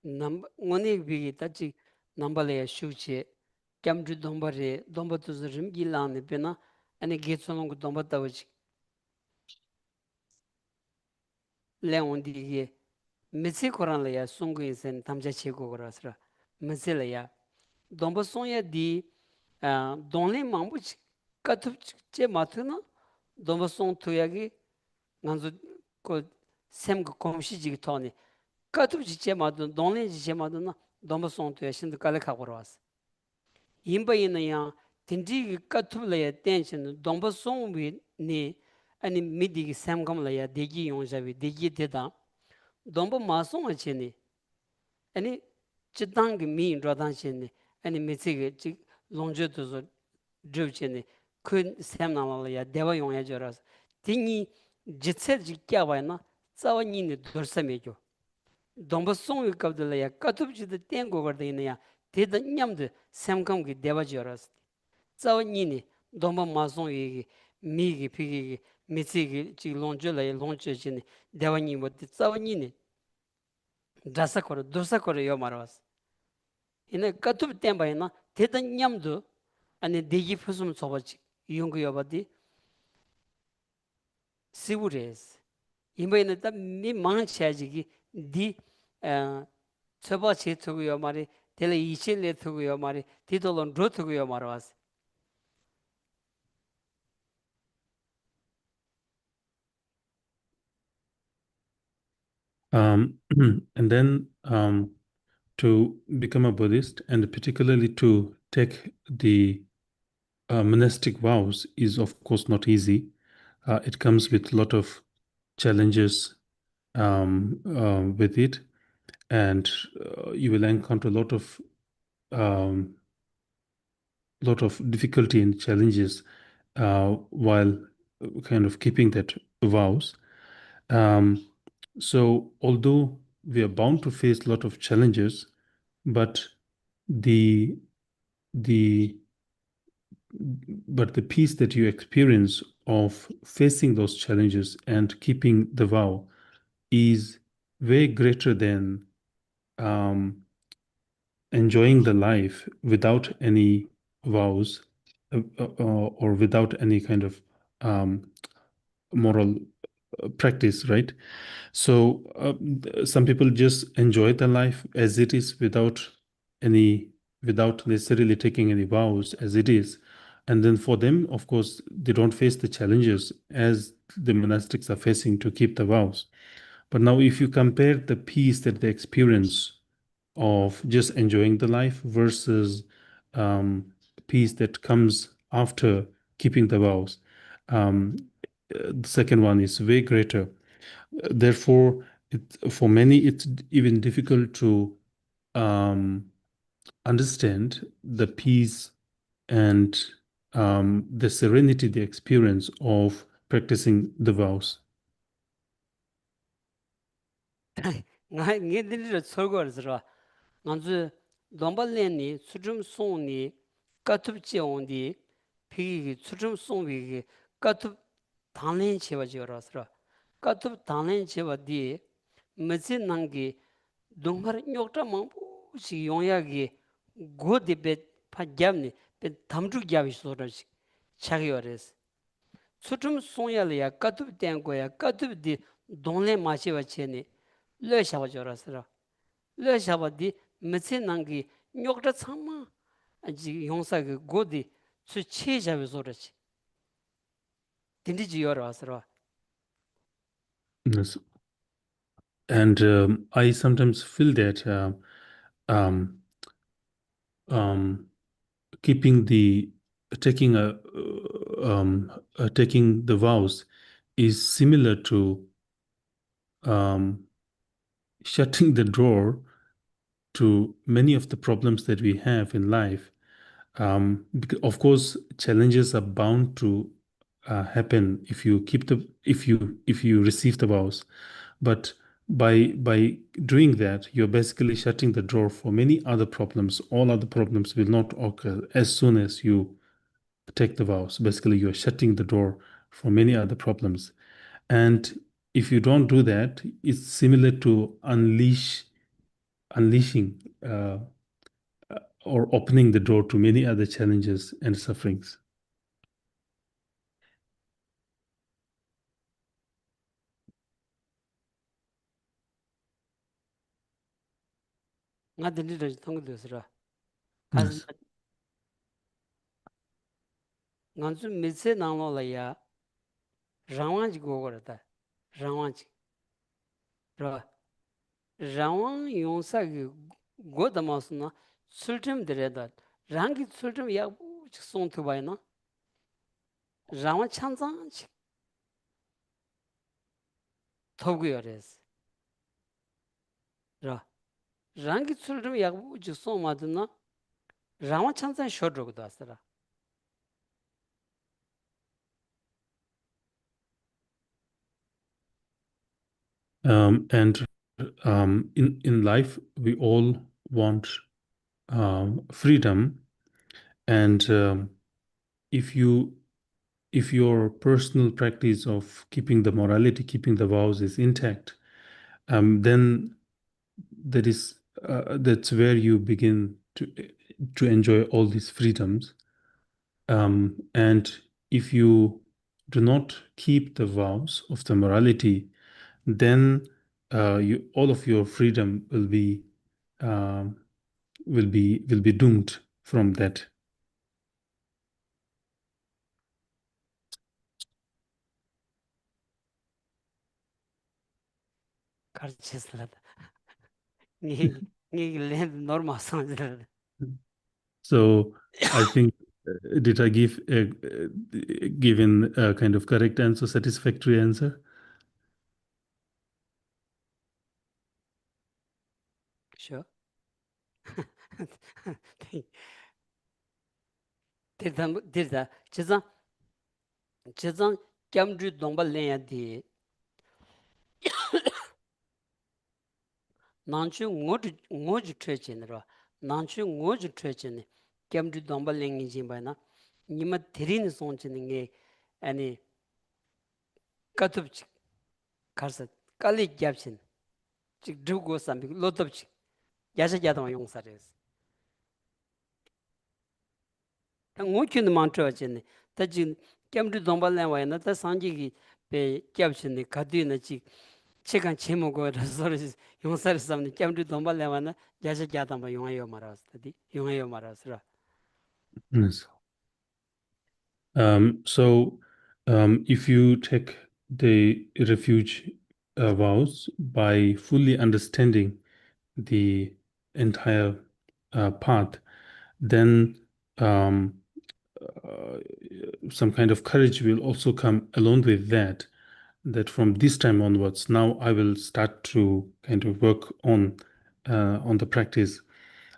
ngoni bi ta chi number le shu che kyam ju domba re domba tu zrim gi la ne pe na ane ge chonong domba ta wich le on di ge mesi koran le ya sung yin sen tamja che go gra sra mesi le ya domba song ya di don le mang bu ka tu che ma tu na domba song tu ya gi nganzu ko sem ko kom shi ji to ni ka tu ji che ma tu don le ji che ma tu na domba song tu ya shin ka le ka go ras yinba yina ya tinji ki katub la ya tenshin dongpa songwi ni ani midi ki samgam la ya degi yongzhawi degi deda dongpa ma songwa chi ni ani chidang ki mi rodang chi ni ani mitsi ki chik longzho tuzo dhruv chi ni kun samnang la ya dewa yongya joras tingi jitset chi kya waya na tsawa nyi ni dorsa me kyo dongpa songwi kabda la ya katub chi da ten gogarda yina ya deda nyamda samgam ki dewa joras tsawa nyini domba masong yi mi gi pigi gi mitsi gi chi longzho la longzho chini dewa nyi wadi tsawa nyini drasa koro dursa koro yo marwas ina katub tenpa ina teta nyamdu ane degi pusum soba chik yungu yo badi sivu res ima ina ta mi mang chaji gi di tsoba che tugu yo mari tela ichi le tugu yo mari tito lon dro tugu yo marwas And then to become a Buddhist, and particularly to take the monastic vows, is of course not easy. It comes with a lot of challenges with it, and you will encounter a um, lot of difficulty and challenges while kind of keeping that vows. Um, so although we are bound to face a lot of challenges, but the the but the peace that you experience of facing those challenges and keeping the vow is way greater than um, enjoying the life without any vows, or without any kind of moral practice, right? So some people just enjoy the life as it is without necessarily taking any vows as it is. And then for them, of course, they don't face the challenges as the monastics are facing to keep the vows. But now, if you compare the peace that they experience of just enjoying the life versus um, peace that comes after keeping the vows, um, the second one is way greater. Therefore, for many, it's even difficult to um, understand the peace and the serenity they experience of practicing the vows. nga nge dili sorgo rsra nganzu domballen ni sujum song ni katub cheon di pigi sujum song wi katub tanglen cheba jorasra katub tanglen cheba di mezi nangi donghar nyokta mangpu si yongya gi go de be pa gyamni be tamju gyabi sora chagi yores sujum song ya le ya katub ten go ya katub di dongle machi wa chene le shaba jora sira le shaba di metsi nangi nyokta tsama ji yongsa ge godi su che jabe zora chi dindi ji yora sira Yes. And I sometimes feel that um, um, keeping the taking a taking the vows is similar to um, shutting the door to many of the problems that we have in life. Of course, challenges are bound to happen if you if you receive the vows, but by doing that, you're basically shutting the door for many other problems. All other problems will not occur as soon as you take the vows. Basically, you're shutting the door for many other problems. And if you don't do that, it's similar to unleashing or opening the door to many other challenges and sufferings. nga dindi da tong de sira kas Yes. nganzu metsi nanglo la ya rangwan ji go gora ta rangwan ji ra rangwan yongsa ge go da mas na Tsultrim dire da rangi Tsultrim ya song tu bai na rangwan chanzang chi togu yores ra rangi Tsultrim ya song ma na rangwan chanzang shodro da sira And in life, we all want freedom, and if you if your personal practice of keeping the morality, keeping the vows is intact, then that's where you begin to enjoy all these freedoms. And if you do not keep the vows of the morality, then all of your freedom um, will be doomed from that. kar chisla da ngi len normal sang da So I think did I give given a kind of correct answer, satisfactory answer? sure dirda chizang kyamdru dongba lenya di nanchu ngoju trechen ra nanchu ngoju trechen kyamdru dongba lengi jimba na nima tirin songchen nge ani katub chik karsa kali gyabchen chik dhugo sambi lotab chik yasha yadama yongsa res ta ngoju ni mantra chen ta chik kyamdru dongba lenwa na ta sanji ki pe gyabchen kadu na chik chekan chemo go rasori yongsari samni kyamdu domba lewa na yasha gyatamba yongayo maras tadi yongayo maras ra Yes. So if you take the refuge vows by fully understanding the entire path, then um, uh, some kind of courage will also come along with that. That from this time onwards, now I will start to kind of work on the practice.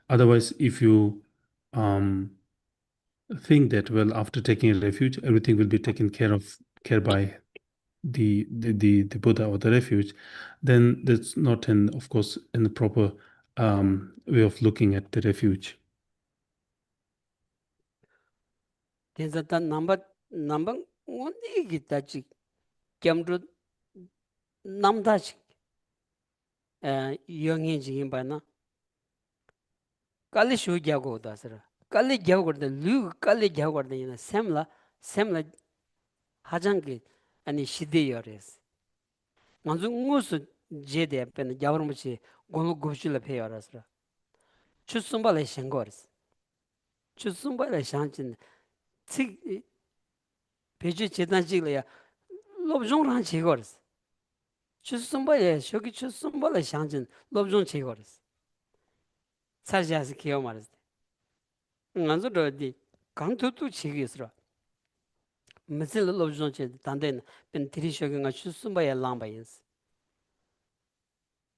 Otherwise, if you think that well, after taking a refuge, everything will be taken care by the Buddha or the refuge, then that's not of course in the proper way of looking at the refuge. tenza ta namba ngondi gi ta chik kyamdu namda chik yongi jigin ba na kali shu gyago dasara kali gyago da lu kali gyago da yana semla hajangi ani shide yores 먼저 무슨 제대 pen 야व르무치 고노 고실레 페요라스라 추숨발레 샹거스 추숨발레 샹진 치 베지 제단지래야 롭종랑 제거스 추숨발레 쇼기 추숨발레 샹진 롭종 제거스 사자스 키요 말스 먼저 어디 강투투 치기스라 무슨 롭종 제 단된 pen 트리쇼가 추숨발레 랑바인스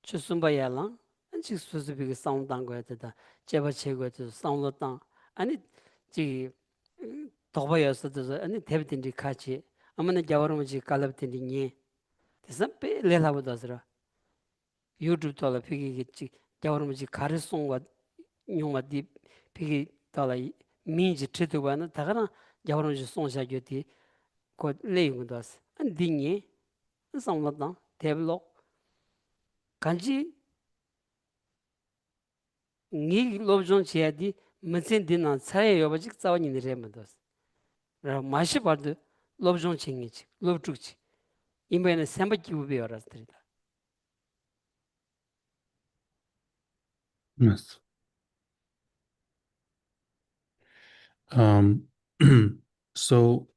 추숨발레 랑 안치 스페시픽 사운드 단거였다 제바 제거도 사운드 단 아니 지 도바였어도 아니 데비딘지 같이 아무나 자와르무지 칼랍딘지 니 대선페 레라보다스라 유튜브 돌아 피기기 자와르무지 가르송과 용마디 피기 돌아 민지 트도바는 다가나 자와르무지 송샤교디 고 레용도스 안디니 상마다 데블로 간지 니 로존 치야디 문센디나 차에 여버직 싸워니 레면도스 마시 바드 롭존 칭이지 롭죽지 이번에는 삼바기 우베어라스들이다. Yes. Um, so,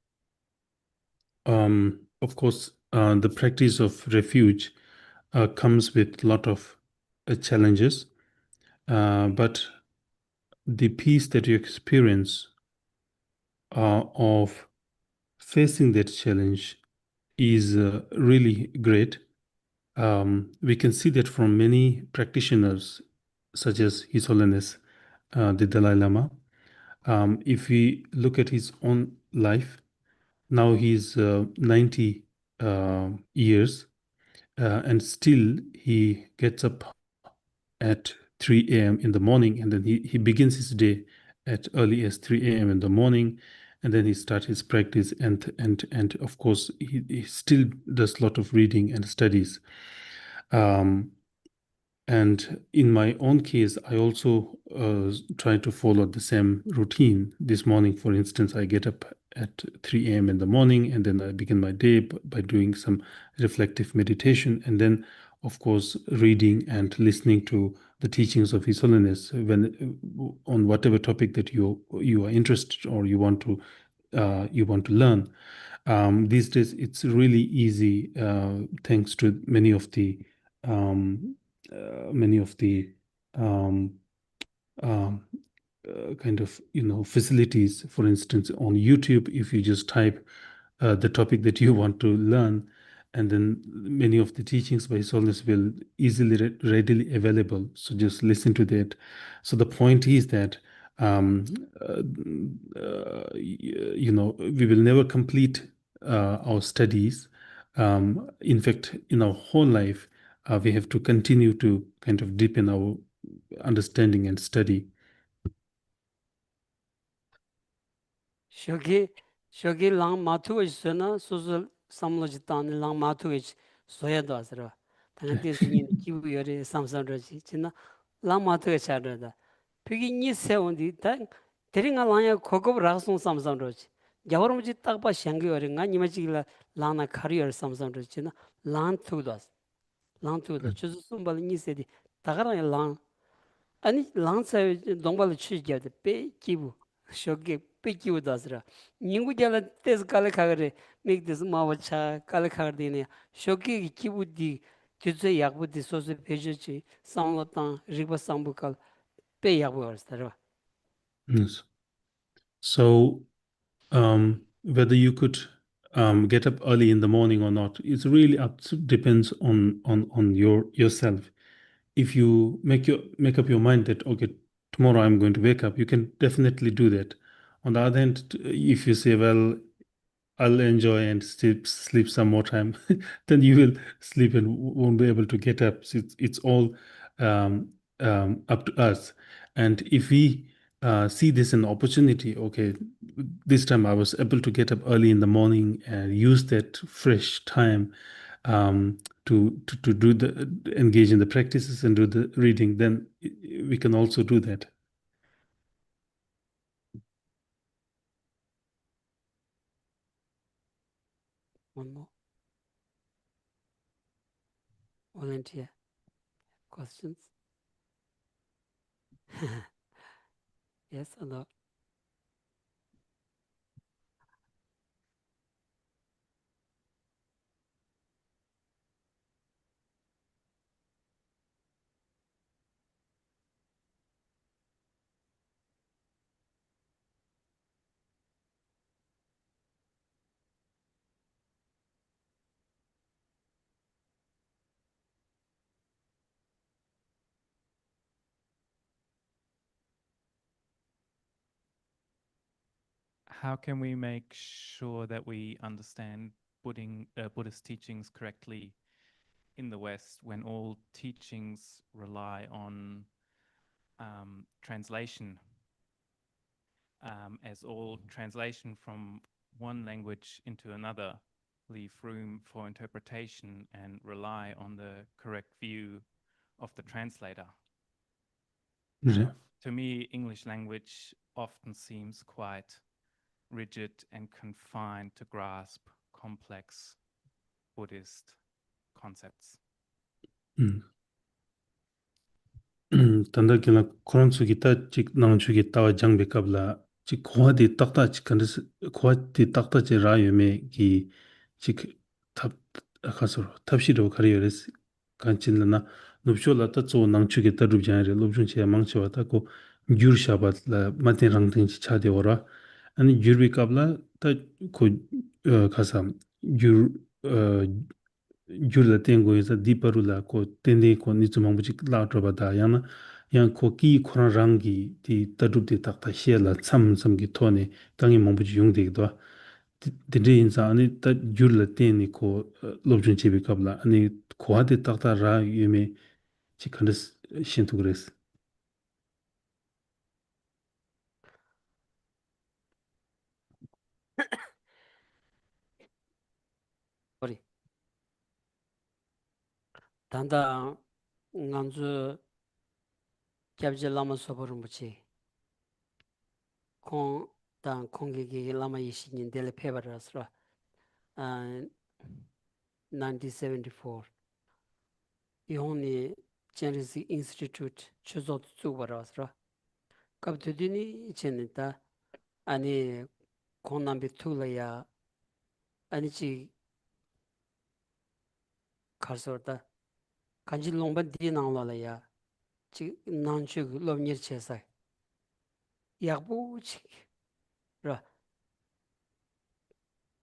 of course, the practice of refuge comes with a lot of challenges, but the peace that you experience of facing that challenge is really great. We can see that from many practitioners, such as His Holiness the Dalai Lama. If we look at his own life, now he's 90 years, and still he gets up at 3 a.m. in the morning, and then he begins his day at early as 3 a.m. in the morning, and then he starts his practice, and of course he still does a lot of reading and studies. And in my own case, I also try to follow the same routine. This morning, for instance, I get up at 3 a.m. in the morning, and then I begin my day by doing some reflective meditation, and then, of course, reading and listening to the teachings of His Holiness when on whatever topic that you are interested or you want to learn. These days, it's really easy thanks to um, many of the um, um, kind of facilities. For instance, on YouTube, if you just type the topic that you want to learn, and then many of the teachings by His Holiness will easily readily available. So just listen to that. So the point is that um, uh, we will never complete our studies. In fact, in our whole life, we have to continue to kind of deepen our understanding and study. 쇼기 랑 마투이스나 소소 삼로지탄 랑 마투이스 소야도스라. 당한테스니 기부여리 삼삼러지 지나 랑 마투이차르다. 피기 니 세운디 당 데링아 랑야 고급 라송 삼삼러지. 야ವ르무지 딱바 샹기여링가 니마지라 랑나 카리어 삼삼러지 지나 랑 투도스. 랑 투도 주스 숨발 니세디 다가랑 랑 아니 랑사에 동발을 취지하되 빼 기부 쇼게 빼 기부다스라 닝구jal라 테스 칼카그레 맥데스 마와차 칼카르디네 쇼게 기부디 주제 약부디 소스 페이지 상로탄 리바 상부칼 빼 약부어스라. Yes. So whether you could get up early in the morning or not, it's really depends on yourself. If you make up your mind that okay, tomorrow I'm going to wake up, you can definitely do that. On the other hand, if you say, well, I'll enjoy and sleep some more time, then you will sleep and won't be able to get up. So it's all um, up to us. And if we see this an opportunity, okay, this time I was able to get up early in the morning and use that fresh time to do the engage in the practices and do the reading, then we can also do that. One more. volunteer questions? Yes or no? How can we make sure that we understand Buddhist teachings correctly in the West when all teachings rely on translation, as all translation from one language into another leave room for interpretation and rely on the correct view of the translator? 그래. To me, English language often seems quite rigid and confined to grasp complex Buddhist concepts. 단다기나 코란 속이 따직 나눠주기 따와 장비 갑라 지 고아디 딱따지 간스 고아디 딱따지 라요메 기직탑 가서 탑시로 가리어스 간친나 눕쇼라 따조 낭추기 따르잖아요 롭중체 망쳐왔다고 유르샤바라 마테랑등지 차데오라 아니 유르비 갑라 따고 가서 유 yurla tengo yasa diparula ko tende ko nitsumangbuchi la droba da yana yang ko ki koran rangi di tadrupdi takta xie la tsam samgi tone kangi mangbuchi yungde gidwa dinde yinsa ani ta yurla teni ko lobchun chebi kabla ani kuwa de takta ra yume chi kandas shintu gres. Sorry. 단다 nganzu kyabje lama soborum buchi. Kong dan kongi lama yishinin dele pebarasra. 1974. Yoni Genesis Institute chuzo tsubarasra. Kaptudini chenita ani konambi tulaya ani chi karsorta kanji longba di nangla ya chi nangchu lomnir chesa yakbu chi ra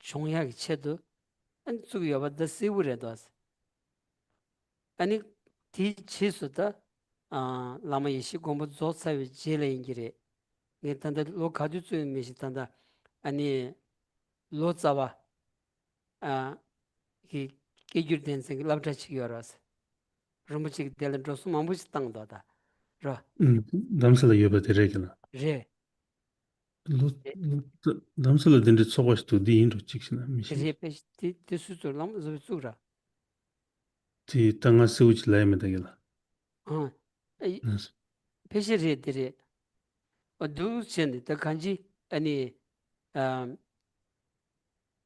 chongya ki chedu ani tsugu yoba da siwure dos ani ti chisu da lama yishi gombo zotsawi jele ingire nge tanda lo kadu tsuyu mishi tanda ani lo tsawa ki kigyur densengi labda chigi yoros rumbuchigi delan drosu mambuchi tangdo da ra damsala yoba deregala. re damsala dende tsogashtu di inro chikshina mishi. re pesh ti suzu lam zubi tsura Ti tanga sewuch layma dagala. peshi re dire o du chendi da kanji ani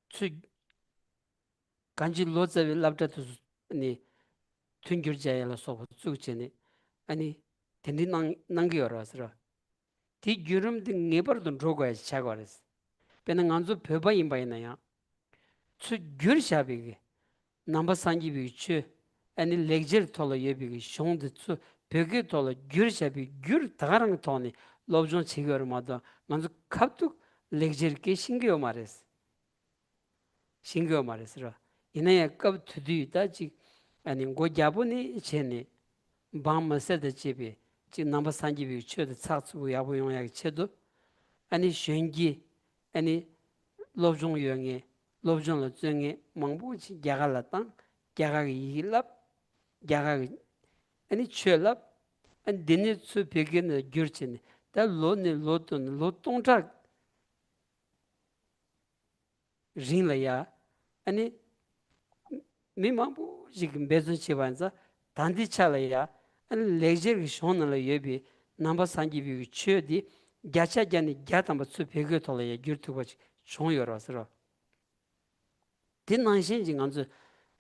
tsu kanji lo tsawi labda tu ani tungyur jayala sobo tsu chendi ani tendi nangi yorosra ti gyurum di ngebar dun rogoya chagwaris pena nganzu pyoba inba ina ya tsu gyur shabigi namba sanji bigi chu ani lekjir tola yebigi shongdi tsu pyoge tola gyur shabigi gyur tagarang toni lobzhon chigiyor mada nganzu kaptuk lekjir ke shingyo maris ra ina ya kab tudiyu da chik ani ngo gyabu ni cheni bang ma seda chebi chik namba sanji bigi chu da tsak tsubu yabu yongyagi chedu ani shungi ani lobzhong yongi lobzhong la zungi mangbu chi gyaga la tang gyaga gi yi lap gyaga gi ani chue lap ani dini tsu pegi na gyur chini da lo ni lo tu ni lo tongchak ring la ya ani mi mangbu chigi mbezun chi wanza dandi cha la ya ani lekjer gi shon na la yobi namba sanji bi gi chue di gyacha gyani gyatamba tsu pegi tola ya gyur tukwa chi chong yorosro di nangshin ji nganzu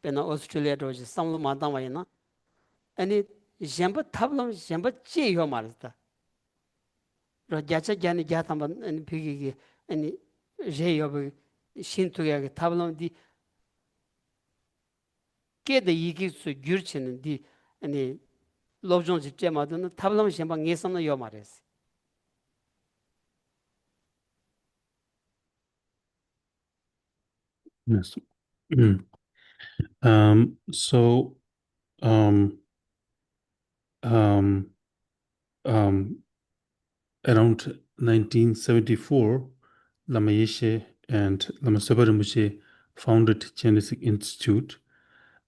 pena Australia doji samlu madangwa ina 아니 젬바 탑람 젬바 제요 말다 로 자차 자니 자탐반 아니 비기기 아니 제요 신투야 탑람디 깨데 이기수 규르치는디 아니 롭종 집제마도는 탑람 젬바 예선은 요 말했어 Yes. So um, um, um, around 1974, Lama Yeshe and Lama Sopa Rinpoche founded Genesis Institute,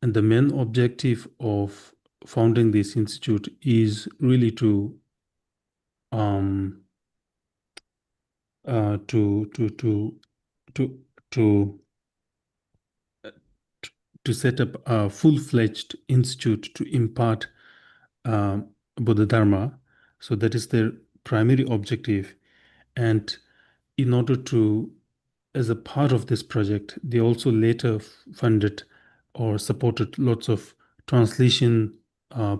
and the main objective of founding this institute is really um, to to to to to to set up a full-fledged institute to impart Buddha Dharma. So that is their primary objective. And in order to, as a part of this project, they also later funded or supported lots of translation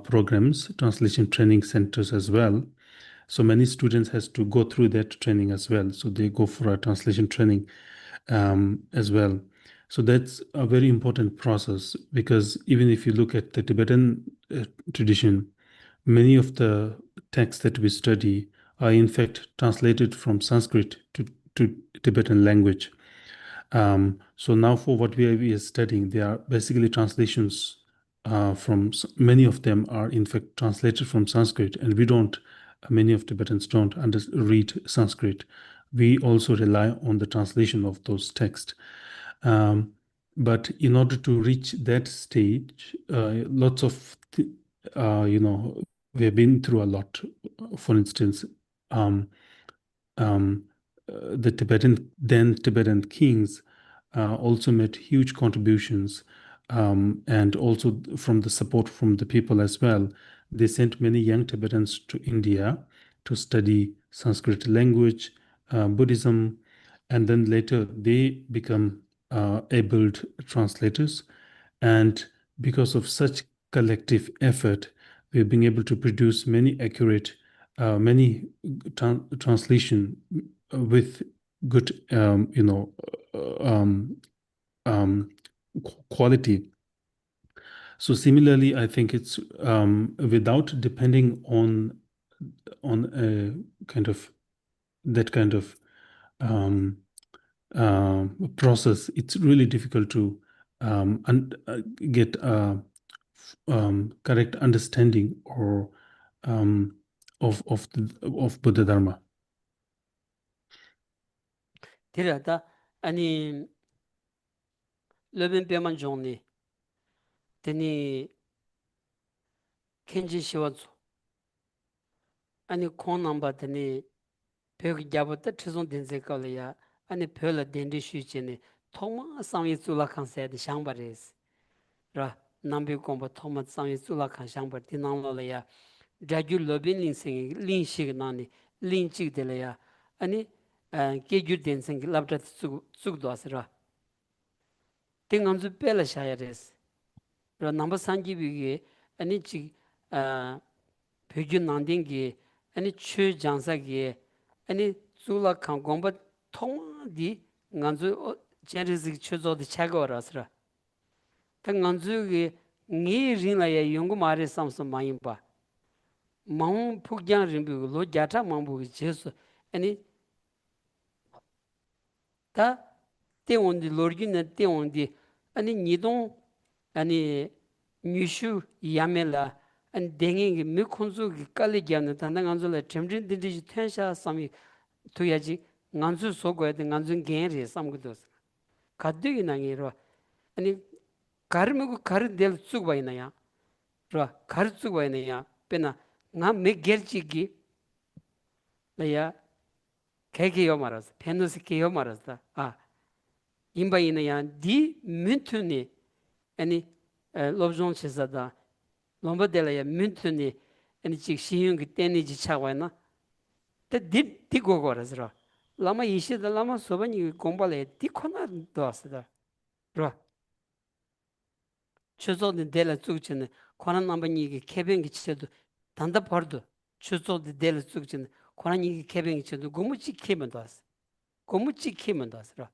programs, translation training centers as well. So many students has to go through that training as well. So they go for a translation training as well. So that's a very important process, because even if you look at the Tibetan tradition, many of the texts that we study are in fact translated from Sanskrit to Tibetan language. So now for what we are studying, they are basically translations from, many of them are in fact translated from Sanskrit, and we don't, many of Tibetans don't read Sanskrit. We also rely on the translation of those texts. But in order to reach that stage, lots of, we have been through a lot. For instance, um, the then Tibetan kings also made huge contributions, and also from the support from the people as well. They sent many young Tibetans to India to study Sanskrit language, Buddhism, and then later they become able translators. And because of such collective effort, we've been able to produce many accurate, many translation with good, quality. So similarly, I think it's without depending on a kind of that kind of process, it's really difficult to get correct understanding or of Buddha Dharma. 디라다 아니 löben beman jongni teni kenji shiwazu 아니 콘 넘버 teni 벽 잡았다 최종 된세 걸이야 아니 별을 된디 쉬지네 통마 상위 줄라 칸세데 상바레스 라 남비 공부 통마 상위 줄라 칸 상바 디낭로야 자주 러빈 링싱 링식 나니 링직 될래야 아니 계주 된생 랍다 쑥도 하스라 땡안주 벨라 샤야레스 라 넘버 상기비게 아니 지 표준 난딩기 아니 추 장사기 아니 줄라 칸 공부 통디 nganzu chen chuzo de chago rasra ta nganzu ge ngi rin la ya yong ma re sam sam ma yin ba mang pu gyang rin bu lo ja ta mang bu je su ani ta te on di lor gin te on di ani ni dong ani nyu shu yamela an denging ge mi khunzu ge kali gyam ta na nganzu la chemjin de ji ten sha sami tu ya ji nganzu so go de nganzu gen re sam gu dos 가득이 나기로 아니 가르면 가르 될 수가 있나야 라 가르 수가 있나야 빼나 나몇 개지기 나야 개개요 말았어 페노스 개요 말았어 아 임바이나야 디 민투니 아니 롭존 치자다 롬바델야 민투니 아니 직 시윤 그때니 지차와나 디 디고거라서 라마 이시다 라마 소바니 공발에 디코나 도스다 라 최소는 데라 쭉치네 코란 남반이 개병이 치도 단다 버도 추소도 될 수진 코란이 개병이 치도 고무치 키면 왔어. 고무치 키면 왔어.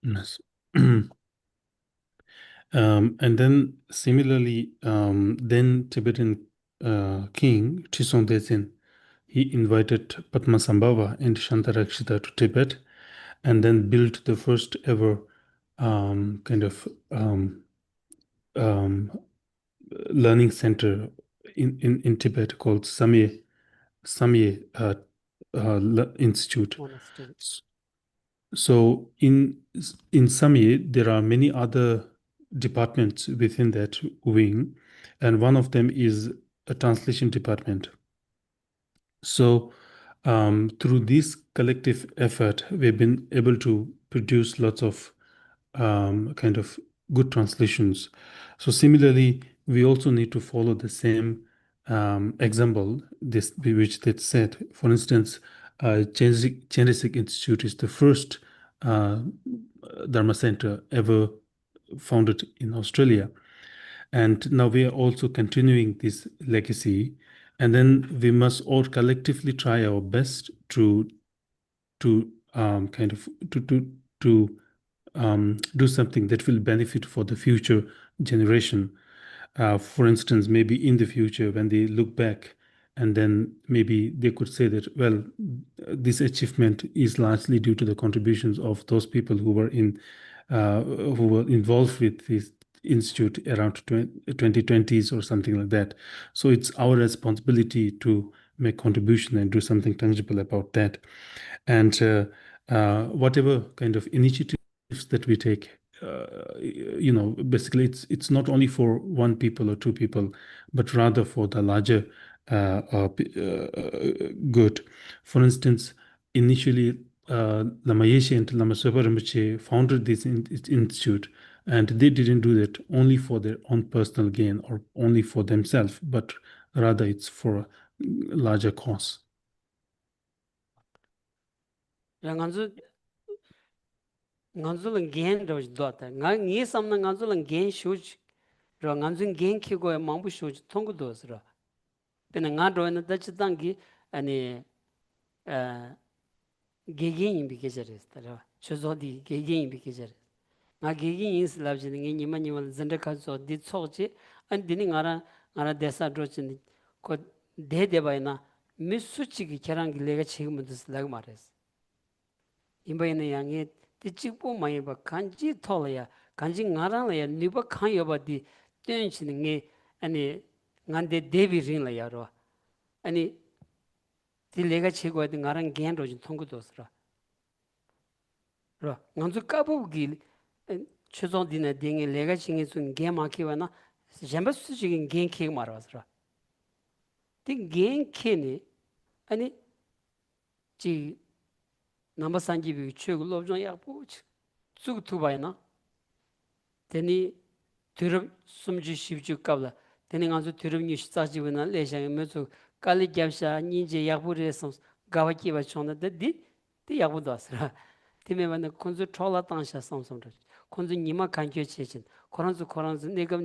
Yes. And then similarly, then Tibetan king Chisong Detsen, he invited Padmasambhava and Shantarakshita to Tibet, and then built the first ever kind of learning center in Tibet called Samye Institute. Monastery. So in Samye, there are many other departments within that wing, and one of them is a translation department. So through this collective effort, we've been able to produce lots of kind of good translations. So similarly, we also need to follow the same example, this which they said. For instance, Chenrezig Institute is the first Dharma center ever founded in Australia. And now we are also continuing this legacy. And then we must all collectively try our best to kind of to do something that will benefit for the future generation. For instance, maybe in the future when they look back, and then maybe they could say that, well, this achievement is largely due to the contributions of those people who were involved with this institute around 2020s or something like that. So it's our responsibility to make contribution and do something tangible about that. And whatever kind of initiatives that we take, basically it's not only for one people or two people, but rather for the larger good. For instance, initially, Lama Yeshe and Lama Sopa Rinpoche founded this institute, and they didn't do that only for their own personal gain or only for themselves, but rather it's for a larger cause. nganzulang gen roj dota nga ngi samna nganzulang gen shuj ro nganzung gen ki go mangbu shuj tong dos ro pena nga ro na da chidangi ani gegen bi kejeres tara chozodi gegen bi kejeres nga gegen is labji ngi nima nima zanda ka zo di chogji an dini ngara desa ro chin ko de bayna mi suchi ki kerang lega chigum dus lag mares imbayna yangi di chikpo mayi ba kanji tola ya kanji ngarang la ya nipa kan yoba di tenchi nge ani ngande debi rin la ya ro ani di lega chigwa di ngarang gen rojin tongu dosra ro nganzu kabu gi chuzon dina dingi lega chingi sun gen ma kiwa na jamba suchi gen keg marwa di gen ke ni ani chi namba sanji bi chug lobjon ya bu tsuk tubayna teni turub sumji shibju kabla teni nganzu turub nish tsaji wana leja mezu kali gyabsha ninje yakbu resams gawa kiba chonda di yakbu dasra teme wana kunzu chola tangsha samsam rach kunzu nima kankyo chechin koranzu negab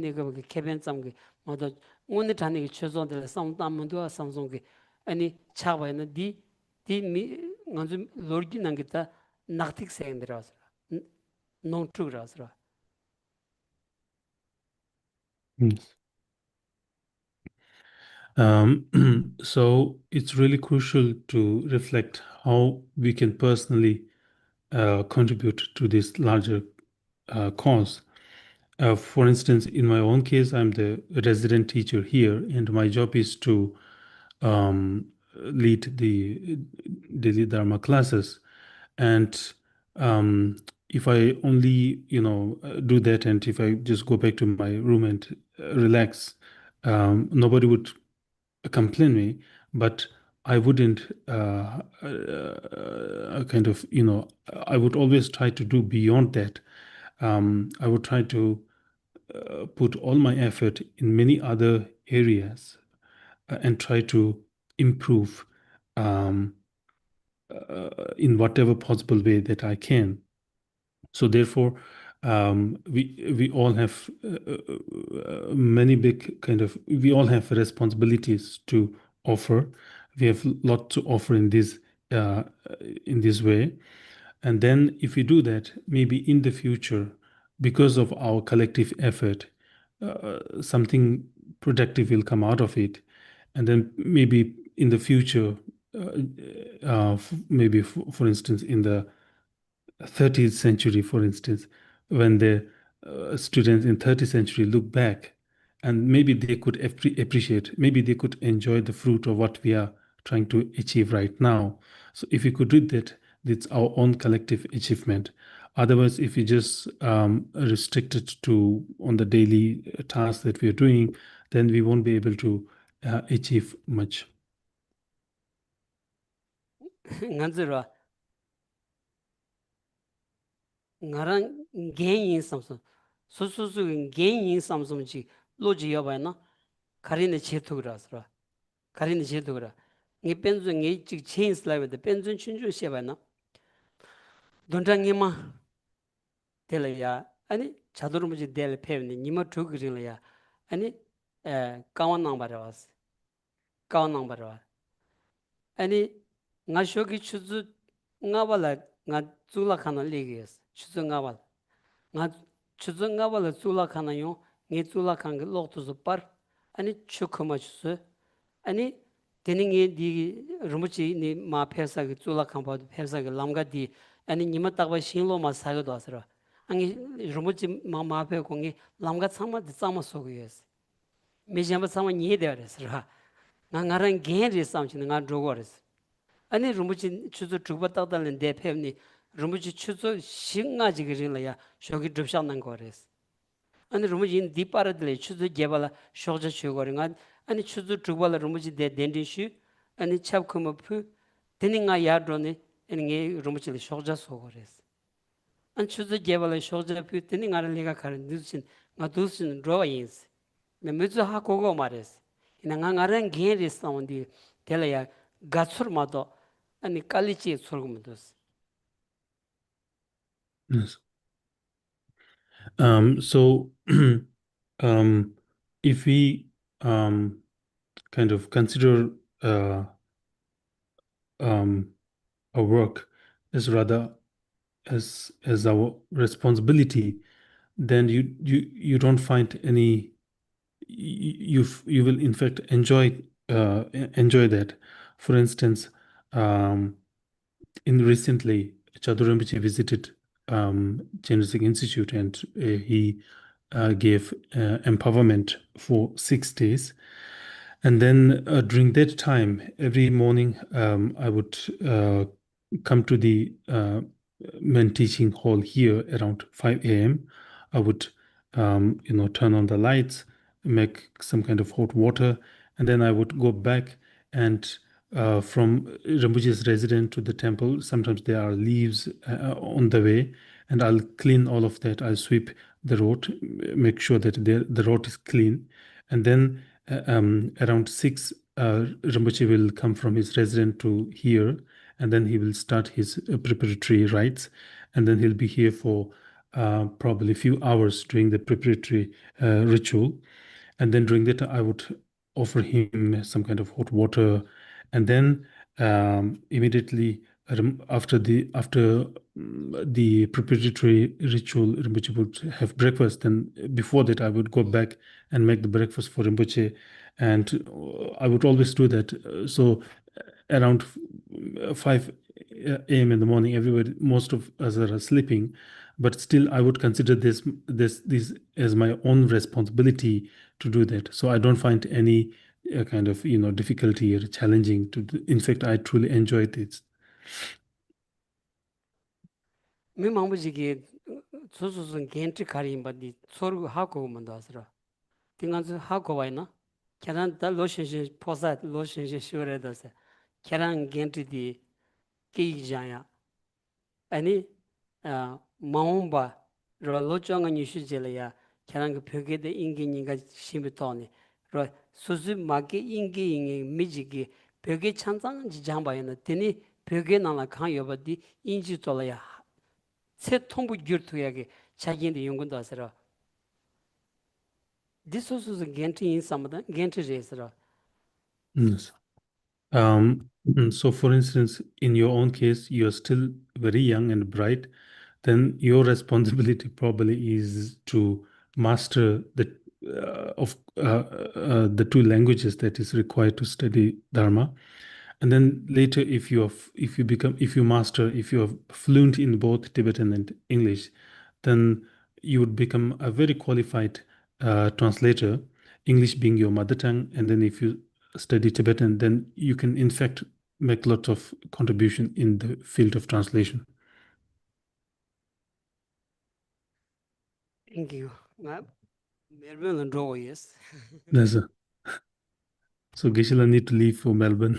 keben tsamgi mada ngoni tani ki chozon dala samdam manduwa samsongi ani chagbayna di nganzu lorgi nangita naktik sayandira asra nongchuk rasra. Yes. So it's really crucial to reflect how we can personally contribute to this larger cause. For instance, in my own case, I'm the resident teacher here, and my job is to lead the daily Dharma classes. And if I only, do that, and if I just go back to my room and relax, nobody would complain me, but I wouldn't kind of, I would always try to do beyond that. I would try to put all my effort in many other areas and try to improve in whatever possible way that I can. So therefore, we all have many big kind of, we all have responsibilities to offer. We have a lot to offer in this way. And then if we do that, maybe in the future, because of our collective effort, something productive will come out of it. And then maybe in the future, maybe for instance, in the 30th century, for instance, when the students in 30th century look back, and maybe they could appreciate, maybe they could enjoy the fruit of what we are trying to achieve right now. So if we could do that, it's our own collective achievement. Otherwise, if we just restrict it to on the daily tasks that we are doing, then we won't be able to achieve much. nganzura ngaran gen samsum susu gen samsum ji loji yabana karine chetugrasra karine chetugra ngi penzu ngi chi chain slave de penzu chunju shebana donjangima telaya ani chadurumuji del pevni nima tugrilaya ani kawan barawas kawan barawas ani nga shoki chuzu nga bala nga zula kana liges chuzu nga bala nga chuzu nga bala zula kana yo nge zula kanga loktuzu par ani chukuma chuzu ani teni nge di rumuchi ni ma persa ge zula kamba persa ge lamga di ani nima takba shinlo ma saga do asra ani rumuchi ma pe ko nge lamga tsama de tsama sogu yes me jamba tsama nye de asra nga ngaran gen re samchi nga drogo res 아니 rumbuchi chuzo chukpa takdalin depevni rumbuchi chuzo shinga jigirin la ya shoki drupshan nang kores. Ani rumbuchi in diparadili chuzo gebala shokja chugori nga ani chuzo chukpa la rumbuchi de dendin shu ani chab kuma pu teni nga yadroni ani nge rumbuchi li shokja sogores. Ani chuzo gebala shokja pu teni nga liga karin dusin nga dusin rowa yins. Me muzu ha kogo mares. Ina nga ngaran gen res naondi tela ya gatsur mato 아니 깔리지 sorgumdos. Yes. So if we kind of consider our work as rather as our responsibility, then you don't find any, you will in fact enjoy that. For instance, in recently Chadurambichi visited Genesis Institute, and he gave empowerment for 6 days. And then during that time, every morning, I would come to the men teaching hall here around 5 a.m. I would, turn on the lights, make some kind of hot water, and then I would go back and from Rinpoche's residence to the temple, sometimes there are leaves on the way, and I'll clean all of that. I'll sweep the road, make sure that the road is clean. And then around 6, Rinpoche will come from his residence to here, and then he will start his preparatory rites, and then he'll be here for probably a few hours doing the preparatory ritual. And then during that, I would offer him some kind of hot water, and then immediately after the preparatory ritual, Rinpoche would have breakfast. And before that, I would go back and make the breakfast for Rinpoche, and I would always do that. So around 5 a.m. in the morning, everybody, most of us are sleeping, but still I would consider this as my own responsibility to do that. So I don't find any kind of difficulty or challenging to do. In fact, I truly enjoyed it. Mi mambuji susun gentri karimba di sorgu hako mandasra. Tinganzu hako waina. Keran da loshin posa loshin shure dasa. Keran gentri di ki jaya. Ani maumba ro lochanga nishu jelaya. Keran ke pyoge de ingi ninga shimitoni. 로 수수 마게 인기 인기 미지기 벽에 찬장 지장바이나 되니 벽에 나나 강 여버디 인지 돌아야 새 통부 gyurtuyage chagin de yungun dasara. This also is a gentry in some of the gentry resara. Yes. So for instance, in your own case, you're still very young and bright, then your responsibility probably is to master the two languages that is required to study Dharma. And then later, if you're fluent in both Tibetan and English, then you would become a very qualified translator, English being your mother tongue. And then if you study Tibetan, then you can in fact make lots of contribution in the field of translation. Thank you. Melbourne and draw, yes. There's a, so Geshe-la need to leave for Melbourne.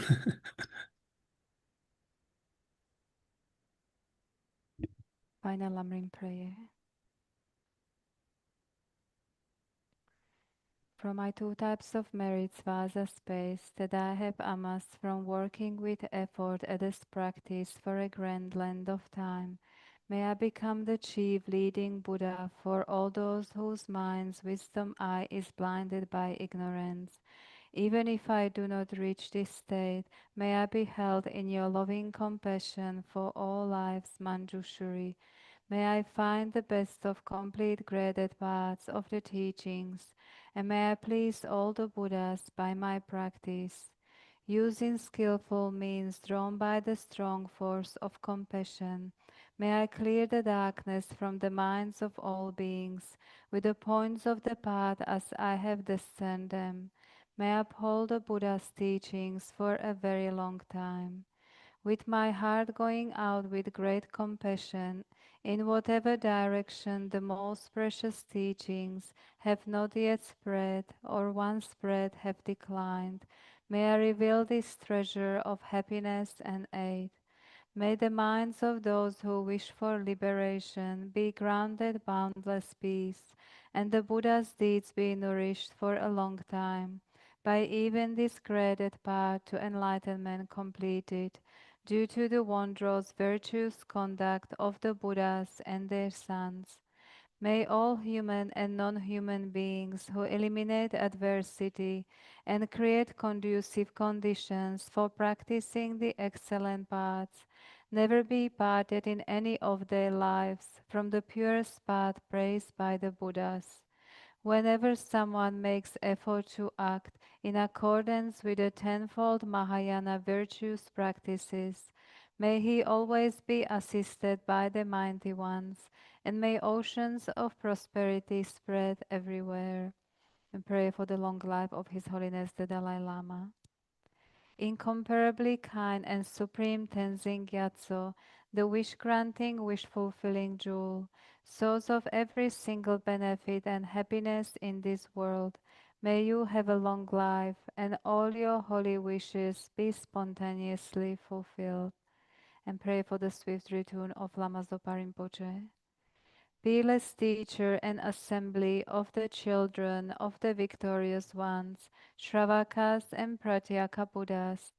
Final Lamrim prayer. From my two types of merits vasa space that I have amassed from working with effort at this practice for a grand length of time, may I become the chief leading Buddha for all those whose minds' wisdom eye is blinded by ignorance. Even if I do not reach this state, may I be held in your loving compassion for all life's Manjushri. May I find the best of complete graded paths of the teachings, and may I please all the Buddhas by my practice. Using skillful means drawn by the strong force of compassion, may I clear the darkness from the minds of all beings with the points of the path as I have discerned them. May I uphold the Buddha's teachings for a very long time. With my heart going out with great compassion, in whatever direction the most precious teachings have not yet spread, or once spread have declined, may I reveal this treasure of happiness and aid. May the minds of those who wish for liberation be granted boundless peace, and the Buddha's deeds be nourished for a long time, by even this graded path to enlightenment completed, due to the wondrous virtuous conduct of the Buddhas and their sons. May all human and non-human beings who eliminate adversity and create conducive conditions for practicing the excellent paths never be parted in any of their lives from the purest path praised by the Buddhas. Whenever someone makes effort to act in accordance with the tenfold Mahayana virtues practices, may he always be assisted by the mighty ones, and may oceans of prosperity spread everywhere. And pray for the long life of His Holiness the Dalai Lama. Incomparably kind and supreme Tenzin Gyatso, the wish-granting, wish-fulfilling jewel, source of every single benefit and happiness in this world, may you have a long life and all your holy wishes be spontaneously fulfilled. And pray for the swift return of Lama Zopa Rinpoche. Peerless teacher and assembly of the children of the victorious ones, Shravakas and Pratyeka Buddhas,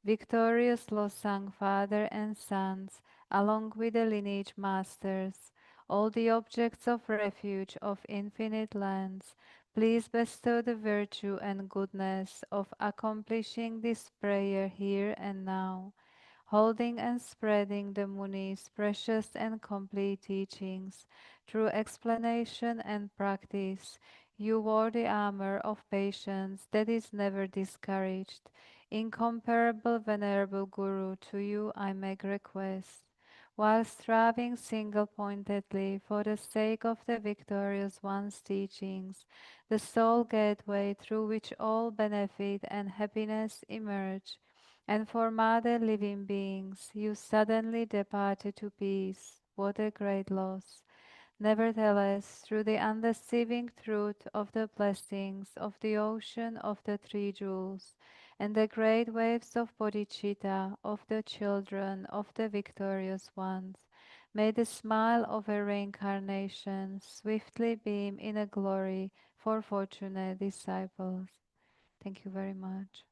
victorious Losang father and sons, along with the lineage masters, all the objects of refuge of infinite lands, please bestow the virtue and goodness of accomplishing this prayer here and now, holding and spreading the Muni's precious and complete teachings through explanation and practice. You wore the armor of patience that is never discouraged. Incomparable venerable Guru, to you I make request. While striving single-pointedly for the sake of the victorious one's teachings, the sole gateway through which all benefit and happiness emerge, and for mother living beings, you suddenly departed to peace. What a great loss! Nevertheless, through the undeceiving truth of the blessings of the ocean of the three jewels, and the great waves of bodhicitta of the children of the victorious ones, may the smile of a reincarnation swiftly beam in a glory for fortunate disciples. Thank you very much.